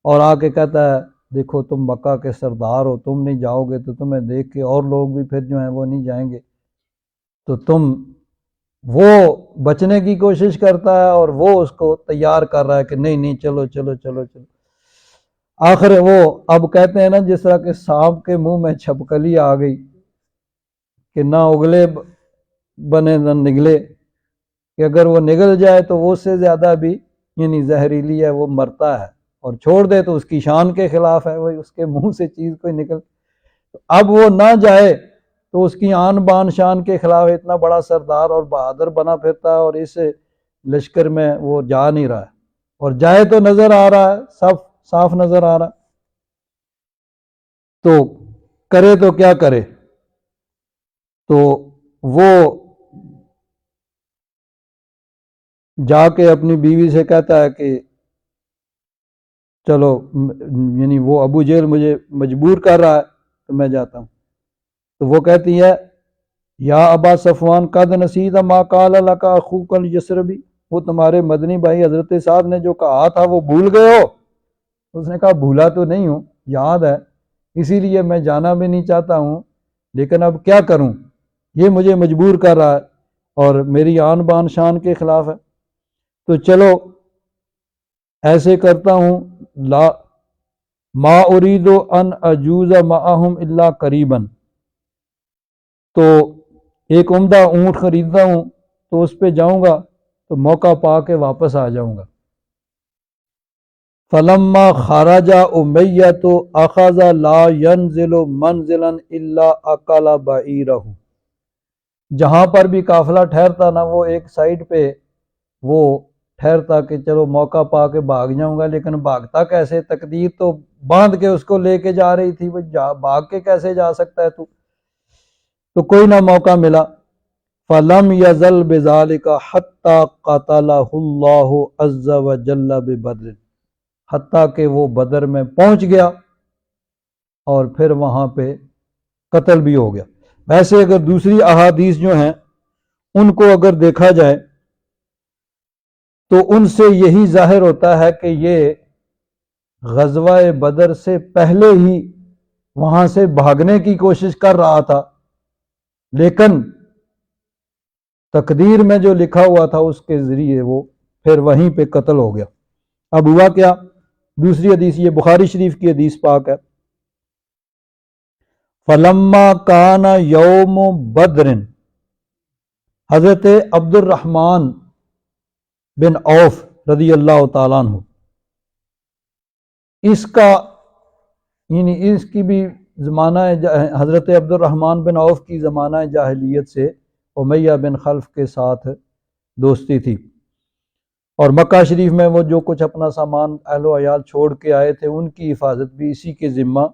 اور آ کے کہتا ہے دیکھو تم مکہ کے سردار ہو، تم نہیں جاؤ گے تو تمہیں دیکھ کے اور لوگ بھی پھر جو ہیں وہ نہیں جائیں گے، تو تم، وہ بچنے کی کوشش کرتا ہے اور وہ اس کو تیار کر رہا ہے کہ نہیں نہیں چلو چلو چلو چلو۔ آخر وہ اب کہتے ہیں نا جس طرح کہ سانپ کے منہ میں چھپکلی آ گئی کہ نہ اگلے بنے نہ نگلے، کہ اگر وہ نگل جائے تو وہ اس سے زیادہ بھی یعنی زہریلی ہے، وہ مرتا ہے، اور چھوڑ دے تو اس کی شان کے خلاف ہے، وہی اس کے منہ سے چیز کوئی نکل، اب وہ نہ جائے تو اس کی آن بان شان کے خلاف، اتنا بڑا سردار اور بہادر بنا پھرتا ہے اور اس لشکر میں وہ جا نہیں رہا ہے، اور جائے تو نظر آ رہا ہے، صف صاف نظر آ رہا، تو کرے تو کیا کرے؟ تو وہ جا کے اپنی بیوی سے کہتا ہے کہ چلو یعنی وہ ابو جہل مجھے مجبور کر رہا ہے تو میں جاتا ہوں. تو وہ کہتی ہے یا ابا صفوان قد نسیت ما قال لک اخوک الیسربی، وہ تمہارے مدنی بھائی حضرت صاحب نے جو کہا تھا وہ بھول گئے ہو؟ اس نے کہا بھولا تو نہیں ہوں، یاد ہے، اسی لیے میں جانا بھی نہیں چاہتا ہوں، لیکن اب کیا کروں، یہ مجھے مجبور کر رہا ہے اور میری آن بان شان کے خلاف ہے. تو چلو ایسے کرتا ہوں، لا ما اريد ان اجوز معهم الا قریبا، تو ایک عمدہ اونٹ خریدتا ہوں تو اس پہ جاؤں گا تو موقع پا کے واپس آ جاؤں گا. فلما خرج امیۃ اخذ لا ينزل منزلا الا اکل بعیرہ، جہاں پر بھی قافلہ ٹھہرتا نا وہ ایک سائڈ پہ وہ ٹھہرتا کہ چلو موقع پا کے بھاگ جاؤں گا، لیکن بھاگتا کیسے، تقدیر تو باندھ کے اس کو لے کے جا رہی تھی، وہ بھاگ کے کیسے جا سکتا ہے تو کوئی نہ موقع ملا. فلم یزل بذالک حتی قتلہ اللہ عز وجل ببدر، حتیٰ کہ وہ بدر میں پہنچ گیا اور پھر وہاں پہ قتل بھی ہو گیا. ویسے اگر دوسری احادیث جو ہیں ان کو اگر دیکھا جائے تو ان سے یہی ظاہر ہوتا ہے کہ یہ غزوہ بدر سے پہلے ہی وہاں سے بھاگنے کی کوشش کر رہا تھا، لیکن تقدیر میں جو لکھا ہوا تھا اس کے ذریعے وہ پھر وہیں پہ قتل ہو گیا. اب ہوا کیا، دوسری حدیث یہ بخاری شریف کی حدیث پاک ہے. فلما کان یوم بدر، حضرت عبد الرحمن بن عوف رضی اللہ تعالیٰ عنہ، اس کا یعنی اس کی بھی زمانہ حضرت عبد الرحمن بن عوف کی زمانہ جاہلیت سے امیہ بن خلف کے ساتھ دوستی تھی، اور مکہ شریف میں وہ جو کچھ اپنا سامان اہل و عیال چھوڑ کے آئے تھے ان کی حفاظت بھی اسی کے ذمہ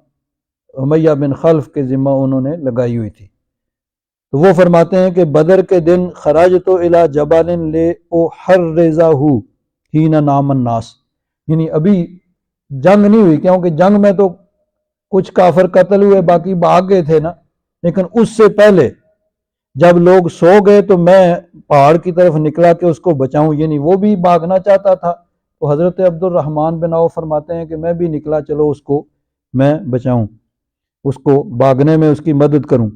امیہ بن خلف کے ذمہ انہوں نے لگائی ہوئی تھی. تو وہ فرماتے ہیں کہ بدر کے دن خرجت الی جبل لأحرزہ حین نام الناس، یعنی ابھی جنگ نہیں ہوئی، کیونکہ جنگ میں تو کچھ کافر قتل ہوئے باقی بھاگ گئے تھے نا، لیکن اس سے پہلے جب لوگ سو گئے تو میں پہاڑ کی طرف نکلا کہ اس کو بچاؤں، یعنی وہ بھی بھاگنا چاہتا تھا. تو حضرت عبد الرحمن بن عوف فرماتے ہیں کہ میں بھی نکلا، چلو اس کو میں بچاؤں، اس کو بھاگنے میں اس کی مدد کروں.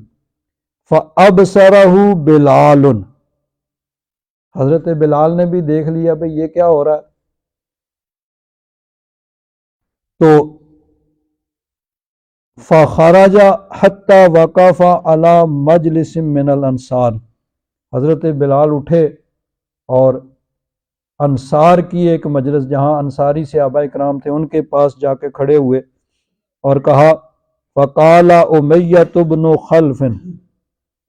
فَأَبْصَرَهُ بِلَالٌ، حضرت بلال نے بھی دیکھ لیا بھئی یہ کیا ہو رہا ہے، تو فَخَرَجَ حَتَّى وَقَفَ عَلَى مَجْلِسٍ مِّنَ الْأَنصَارِ، حضرت بلال اٹھے اور انصار کی ایک مجلس جہاں انصاری صحابہ اکرام تھے ان کے پاس جا کے کھڑے ہوئے اور کہا فَقَالَ أُمَيَّةُ بْنُ خَلْفٍ،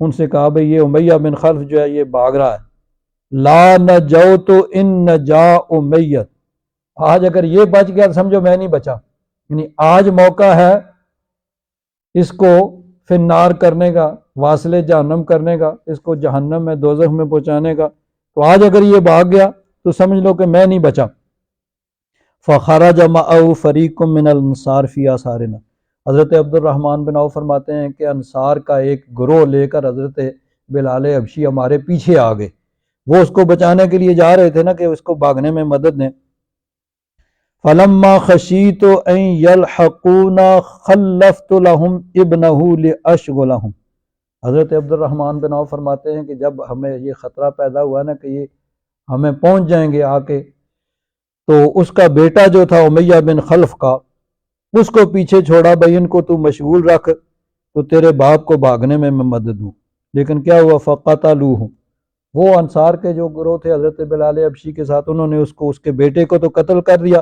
ان سے کہا بھئی یہ امیہ بن خلف جو ہے یہ بھاگ رہا ہے. لا نجوت ان نجا امیہ، آج اگر یہ بچ گیا تو سمجھو میں نہیں بچا، یعنی آج موقع ہے اس کو فی النار کرنے کا، واصل جہنم کرنے کا، اس کو جہنم میں دوزخ میں پہنچانے کا، تو آج اگر یہ بھاگ گیا تو سمجھ لو کہ میں نہیں بچا. فخرج معه فریق من الانصار فی آثارنا، حضرت عبد الرحمن بن عوف فرماتے ہیں کہ انصار کا ایک گروہ لے کر حضرت بلال حبشی ہمارے پیچھے آ گئے، وہ اس کو بچانے کے لیے جا رہے تھے نا کہ اس کو بھاگنے میں مدد دیں. فلما خشیت ان یلحقونا خلفت لهم ابنہ لاشغلهم، حضرت عبد الرحمن بن عوف فرماتے ہیں کہ جب ہمیں یہ خطرہ پیدا ہوا نا کہ یہ ہمیں پہنچ جائیں گے آ کے، تو اس کا بیٹا جو تھا امیہ بن خلف کا، اس کو پیچھے چھوڑا بھائی ان کو تو مشغول رکھ تو تیرے باپ کو بھاگنے میں مدد دوں. لیکن کیا ہوا، فقتلوہ، وہ انصار کے جو گروہ تھے حضرت بلال حبشی کے ساتھ، انہوں نے اس کو اس کے بیٹے کو تو قتل کر دیا.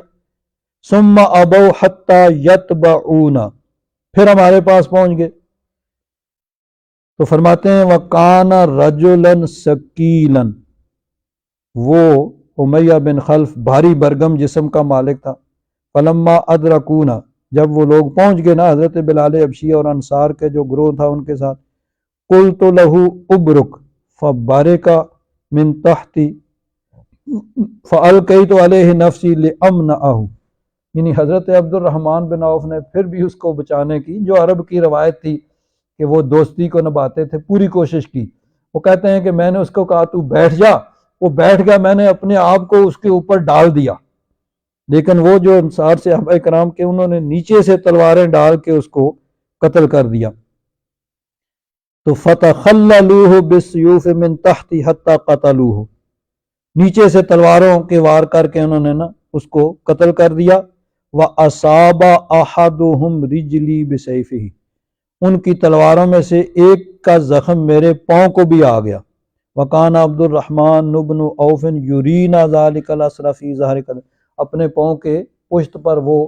ثم ابوا حتی یتبعونا، پھر ہمارے پاس پہنچ گئے. تو فرماتے ہیں وکان رجلا ثقیلا، وہ امیہ بن خلف بھاری برگم جسم کا مالک تھا. فلما ادرکونا، جب وہ لوگ پہنچ گئے نا حضرت بلال حبشی اور انصار کے جو گروہ تھا ان کے ساتھ، قلت له ابرک فبارک من تحتی فالقیت علیہ نفسی لامنعہ، یعنی حضرت عبد الرحمن بن عوف نے پھر بھی اس کو بچانے کی، جو عرب کی روایت تھی کہ وہ دوستی کو نبھاتے تھے، پوری کوشش کی۔ وہ کہتے ہیں کہ میں نے اس کو کہا تو بیٹھ جا، وہ بیٹھ گیا، میں نے اپنے آپ کو اس کے اوپر ڈال دیا، لیکن وہ جو انصار صحابہ کرام کے انہوں نے نیچے سے تلواریں ڈال کے اس کو قتل کر دیا۔ تو فتخللوہ بالسیوف من تحت حتی قتلوہ، نیچے سے تلواروں کے وار کر کے انہوں نے نا اس کو قتل کر دیا۔ وَأَصَابَ أَحَدُهُمْ رِجْلِي بِسَيْفِهِ، ان کی تلواروں میں سے ایک کا زخم میرے پاؤں کو بھی آ گیا۔ وَكَانَ عبد الرحمن بن عوف يُرِينَ ذَلِكَ الْأَثْرَ فِي ظَهْرِ، اپنے پاؤں کے پشت پر وہ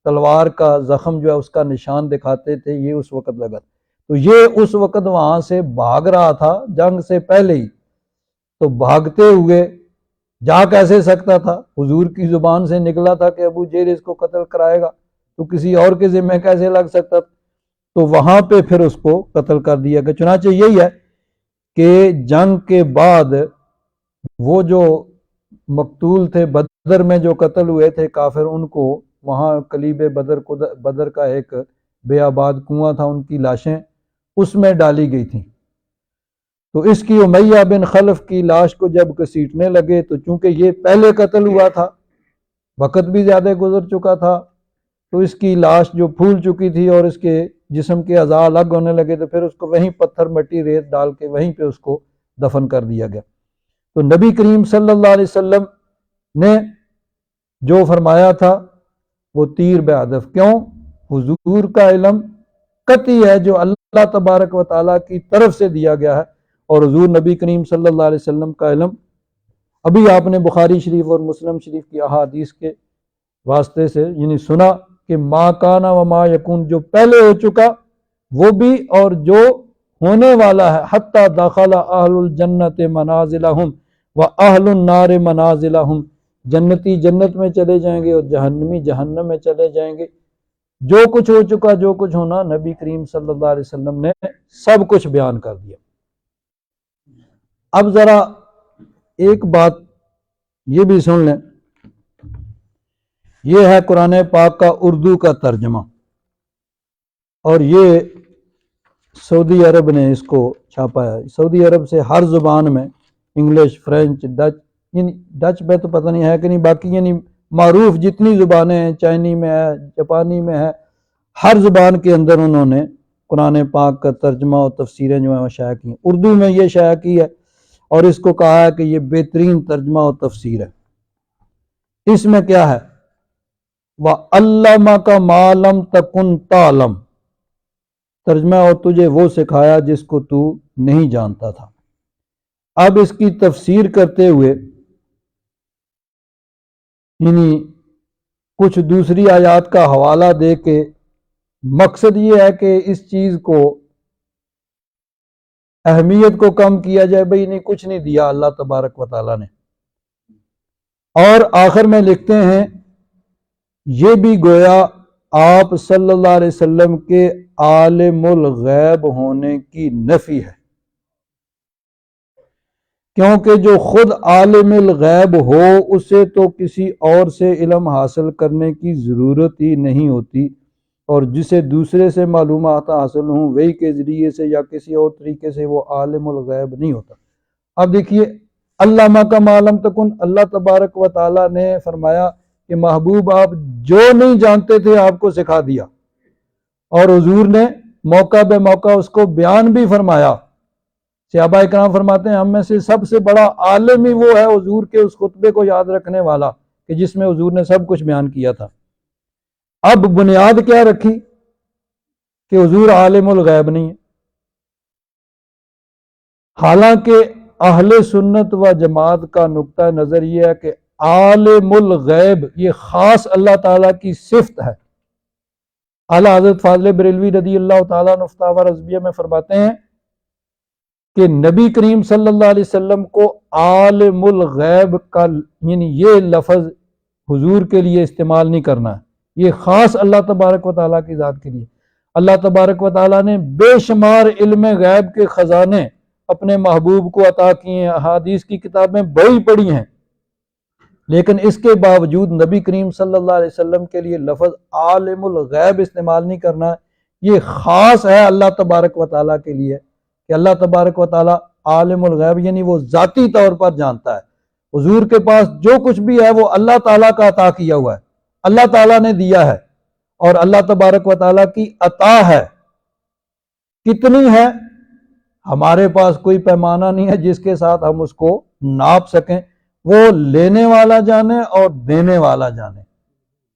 تلوار کا زخم جو ہے اس کا نشان دکھاتے تھے، یہ اس وقت لگا۔ تو یہ اس وقت وہاں سے بھاگ رہا تھا جنگ سے پہلے ہی، تو بھاگتے ہوئے جا کیسے سکتا تھا؟ حضور کی زبان سے نکلا تھا کہ ابو جہل اس کو قتل کرائے گا، تو کسی اور کے ذمہ کیسے لگ سکتا تھا؟ تو وہاں پہ پھر اس کو قتل کر دیا گیا۔ چنانچہ یہی ہے کہ جنگ کے بعد وہ جو مقتول تھے، بدر میں جو قتل ہوئے تھے کافر، ان کو وہاں قلیب بدر کا ایک بے آباد کنواں تھا، ان کی لاشیں اس میں ڈالی گئی تھیں۔ تو اس کی امیہ بن خلف کی لاش کو جب گھسیٹنے لگے تو چونکہ یہ پہلے قتل ہوا تھا، وقت بھی زیادہ گزر چکا تھا، تو اس کی لاش جو پھول چکی تھی اور اس کے جسم کے اعضاء الگ ہونے لگے، تو پھر اس کو وہیں پتھر مٹی ریت ڈال کے وہیں پہ اس کو دفن کر دیا گیا۔ تو نبی کریم صلی اللہ علیہ وسلم نے جو فرمایا تھا وہ تیر بہدف، کیوں؟ حضور کا علم قطعی ہے جو اللہ تبارک و تعالیٰ کی طرف سے دیا گیا ہے، اور حضور نبی کریم صلی اللہ علیہ وسلم کا علم ابھی آپ نے بخاری شریف اور مسلم شریف کی احادیث کے واسطے سے یعنی سنا کہ ما کانا و ما یکون، جو پہلے ہو چکا وہ بھی اور جو ہونے والا ہے، حتی دخل اہل الجنت منازلہم و اہل النار منازلہم، جنتی جنت میں چلے جائیں گے اور جہنمی جہنم میں چلے جائیں گے۔ جو کچھ ہو چکا، جو کچھ ہونا، نبی کریم صلی اللہ علیہ وسلم نے سب کچھ بیان کر دیا۔ اب ذرا ایک بات یہ بھی سن لیں، یہ ہے قرآن پاک کا اردو کا ترجمہ، اور یہ سعودی عرب نے اس کو چھاپا ہے۔ سعودی عرب سے ہر زبان میں، انگلش، فرینچ، ڈچ، یعنی ڈچ میں تو پتہ نہیں ہے کہ نہیں، باقی یعنی معروف جتنی زبانیں ہیں، چائنی میں ہے، جاپانی میں ہے، ہر زبان کے اندر انہوں نے قرآن پاک کا ترجمہ اور تفسیریں جو ہیں وہ شائع کی ہیں۔ اردو میں یہ شائع کی ہے اور اس کو کہا ہے کہ یہ بہترین ترجمہ اور تفسیر ہے۔ اس میں کیا ہے؟ وَعَلَّمَكَ مَا لَمْ تَكُنْ تَعْلَمْ، ترجمہ اور تجھے وہ سکھایا جس کو تو نہیں جانتا تھا۔ اب اس کی تفسیر کرتے ہوئے یعنی کچھ دوسری آیات کا حوالہ دے کے مقصد یہ ہے کہ اس چیز کو اہمیت کو کم کیا جائے، بھئی نہیں کچھ نہیں دیا اللہ تبارک و تعالیٰ نے۔ اور آخر میں لکھتے ہیں یہ بھی گویا آپ صلی اللہ علیہ وسلم کے عالم الغیب ہونے کی نفی ہے، کیونکہ جو خود عالم الغیب ہو اسے تو کسی اور سے علم حاصل کرنے کی ضرورت ہی نہیں ہوتی، اور جسے دوسرے سے معلومات حاصل ہوں وہی کے ذریعے سے یا کسی اور طریقے سے وہ عالم الغیب نہیں ہوتا۔ اب دیکھیے علامہ کا معلوم تکن، اللہ تبارک و تعالیٰ نے فرمایا کہ محبوب آپ جو نہیں جانتے تھے آپ کو سکھا دیا، اور حضور نے موقع بے موقع اس کو بیان بھی فرمایا۔ صحابہ اکرام فرماتے ہیں ہم میں سے سب سے بڑا عالم ہی وہ ہے حضور کے اس خطبے کو یاد رکھنے والا کہ جس میں حضور نے سب کچھ بیان کیا تھا۔ اب بنیاد کیا رکھی کہ حضور عالم الغیب نہیں ہے، حالانکہ اہل سنت و جماعت کا نقطہ نظر یہ ہے کہ عالم الغیب یہ خاص اللہ تعالیٰ کی صفت ہے۔ اعلیٰ حضرت فاضل بریلوی رضی اللہ تعالیٰ عنہ فتاوی رضویہ میں فرماتے ہیں کہ نبی کریم صلی اللہ علیہ وسلم کو عالم الغیب کا یعنی یہ لفظ حضور کے لیے استعمال نہیں کرنا ہے، یہ خاص اللہ تبارک و تعالیٰ کی ذات کے لیے۔ اللہ تبارک و تعالیٰ نے بے شمار علم غیب کے خزانے اپنے محبوب کو عطا کیے ہیں، احادیث کی کتابیں بڑی پڑی ہیں، لیکن اس کے باوجود نبی کریم صلی اللہ علیہ وسلم کے لیے لفظ عالم الغیب استعمال نہیں کرنا، یہ خاص ہے اللہ تبارک و تعالیٰ کے لیے کہ اللہ تبارک و تعالیٰ عالم الغیب یعنی وہ ذاتی طور پر جانتا ہے۔ حضور کے پاس جو کچھ بھی ہے وہ اللہ تعالیٰ کا عطا کیا ہوا ہے، اللہ تعالیٰ نے دیا ہے، اور اللہ تبارک و تعالیٰ کی عطا ہے۔ کتنی ہے ہمارے پاس کوئی پیمانہ نہیں ہے جس کے ساتھ ہم اس کو ناپ سکیں، وہ لینے والا جانے اور دینے والا جانے۔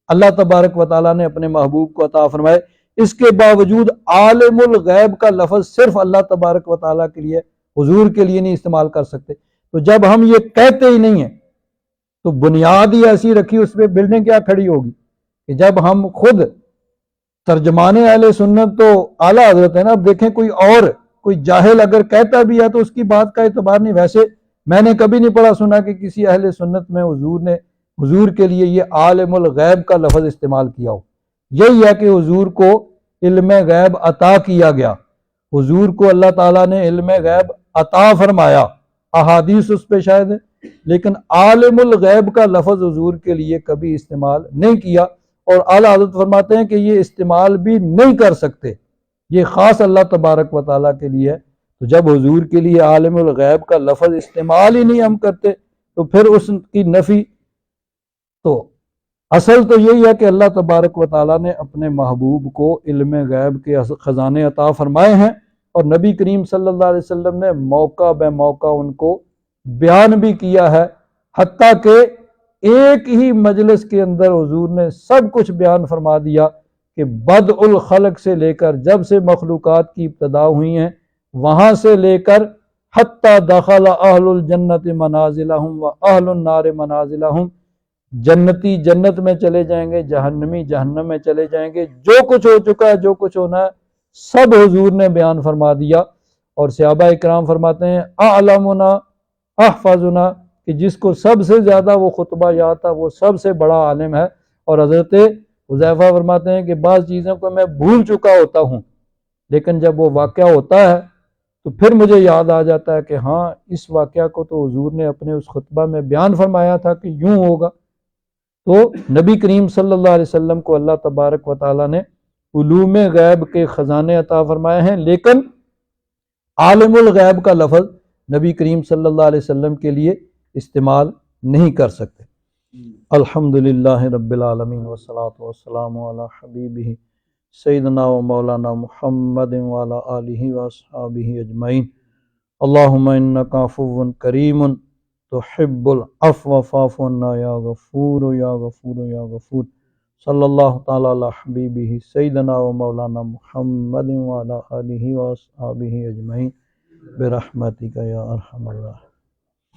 اللہ تبارک و تعالیٰ نے اپنے محبوب کو عطا فرمائے، اس کے باوجود عالم الغیب کا لفظ صرف اللہ تبارک و تعالیٰ کے لیے، حضور کے لیے نہیں استعمال کر سکتے۔ تو جب ہم یہ کہتے ہی نہیں ہیں تو بنیاد ہی ایسی رکھی، اس پہ بلڈنگ کیا کھڑی ہوگی کہ جب ہم خود ترجمان اہل سنت تو اعلیٰ حضرت ہے نا، اب دیکھیں کوئی جاہل اگر کہتا بھی ہے تو اس کی بات کا اعتبار نہیں۔ ویسے میں نے کبھی نہیں پڑھا سنا کہ کسی اہل سنت میں حضور کے لیے یہ عالم الغیب کا لفظ استعمال کیا ہو۔ یہی ہے کہ حضور کو علم غیب عطا کیا گیا، حضور کو اللہ تعالیٰ نے علم غیب عطا فرمایا، احادیث اس پہ شاید ہے، لیکن عالم الغیب کا لفظ حضور کے لیے کبھی استعمال نہیں کیا، اور اعلیٰ حضرت فرماتے ہیں کہ یہ استعمال بھی نہیں کر سکتے، یہ خاص اللہ تبارک و تعالیٰ کے لیے ہے۔ تو جب حضور کے لیے عالم الغیب کا لفظ استعمال ہی نہیں ہم کرتے تو پھر اس کی نفی، تو اصل تو یہی ہے کہ اللہ تبارک و تعالیٰ نے اپنے محبوب کو علم غیب کے خزانے عطا فرمائے ہیں، اور نبی کریم صلی اللہ علیہ وسلم نے موقع بے موقع ان کو بیان بھی کیا ہے، حتیٰ کہ ایک ہی مجلس کے اندر حضور نے سب کچھ بیان فرما دیا کہ بدء الخلق سے لے کر جب سے مخلوقات کی ابتدا ہوئی ہیں وہاں سے لے کر حتی دخل اہل الجنت منازلہم و اہل النار منازلہم، جنتی جنت میں چلے جائیں گے، جہنمی جہنم میں چلے جائیں گے، جو کچھ ہو چکا ہے، جو کچھ ہونا ہے، سب حضور نے بیان فرما دیا۔ اور صحابہ اکرام فرماتے ہیں اعلمنا احفظنا، کہ جس کو سب سے زیادہ وہ خطبہ یاد تھا وہ سب سے بڑا عالم ہے۔ اور حضرت حذیفہ فرماتے ہیں کہ بعض چیزوں کو میں بھول چکا ہوتا ہوں، لیکن جب وہ واقعہ ہوتا ہے تو پھر مجھے یاد آ جاتا ہے کہ ہاں اس واقعہ کو تو حضور نے اپنے اس خطبہ میں بیان فرمایا تھا کہ یوں ہوگا۔ تو نبی کریم صلی اللہ علیہ وسلم کو اللہ تبارک و تعالیٰ نے علوم غیب کے خزانے عطا فرمائے ہیں، لیکن عالم الغیب کا لفظ نبی کریم صلی اللہ علیہ وسلم کے لیے استعمال نہیں کر سکتے۔ الحمدللہ رب العالمین والصلاة والسلام علی حبیبہ سیدنا و مولانا محمد وعلی آلہ واصحابہ اجمعین۔ اللہم انکا عفو کریم تحب العفو فاعف عنا یا غفور یا غفور یا غفور۔ صلی اللہ تعالی علی حبیبہ سیدنا و مولانا محمد وعلی آلہ واصحابہ اجمعین برحمتک یا ارحم الراحمین۔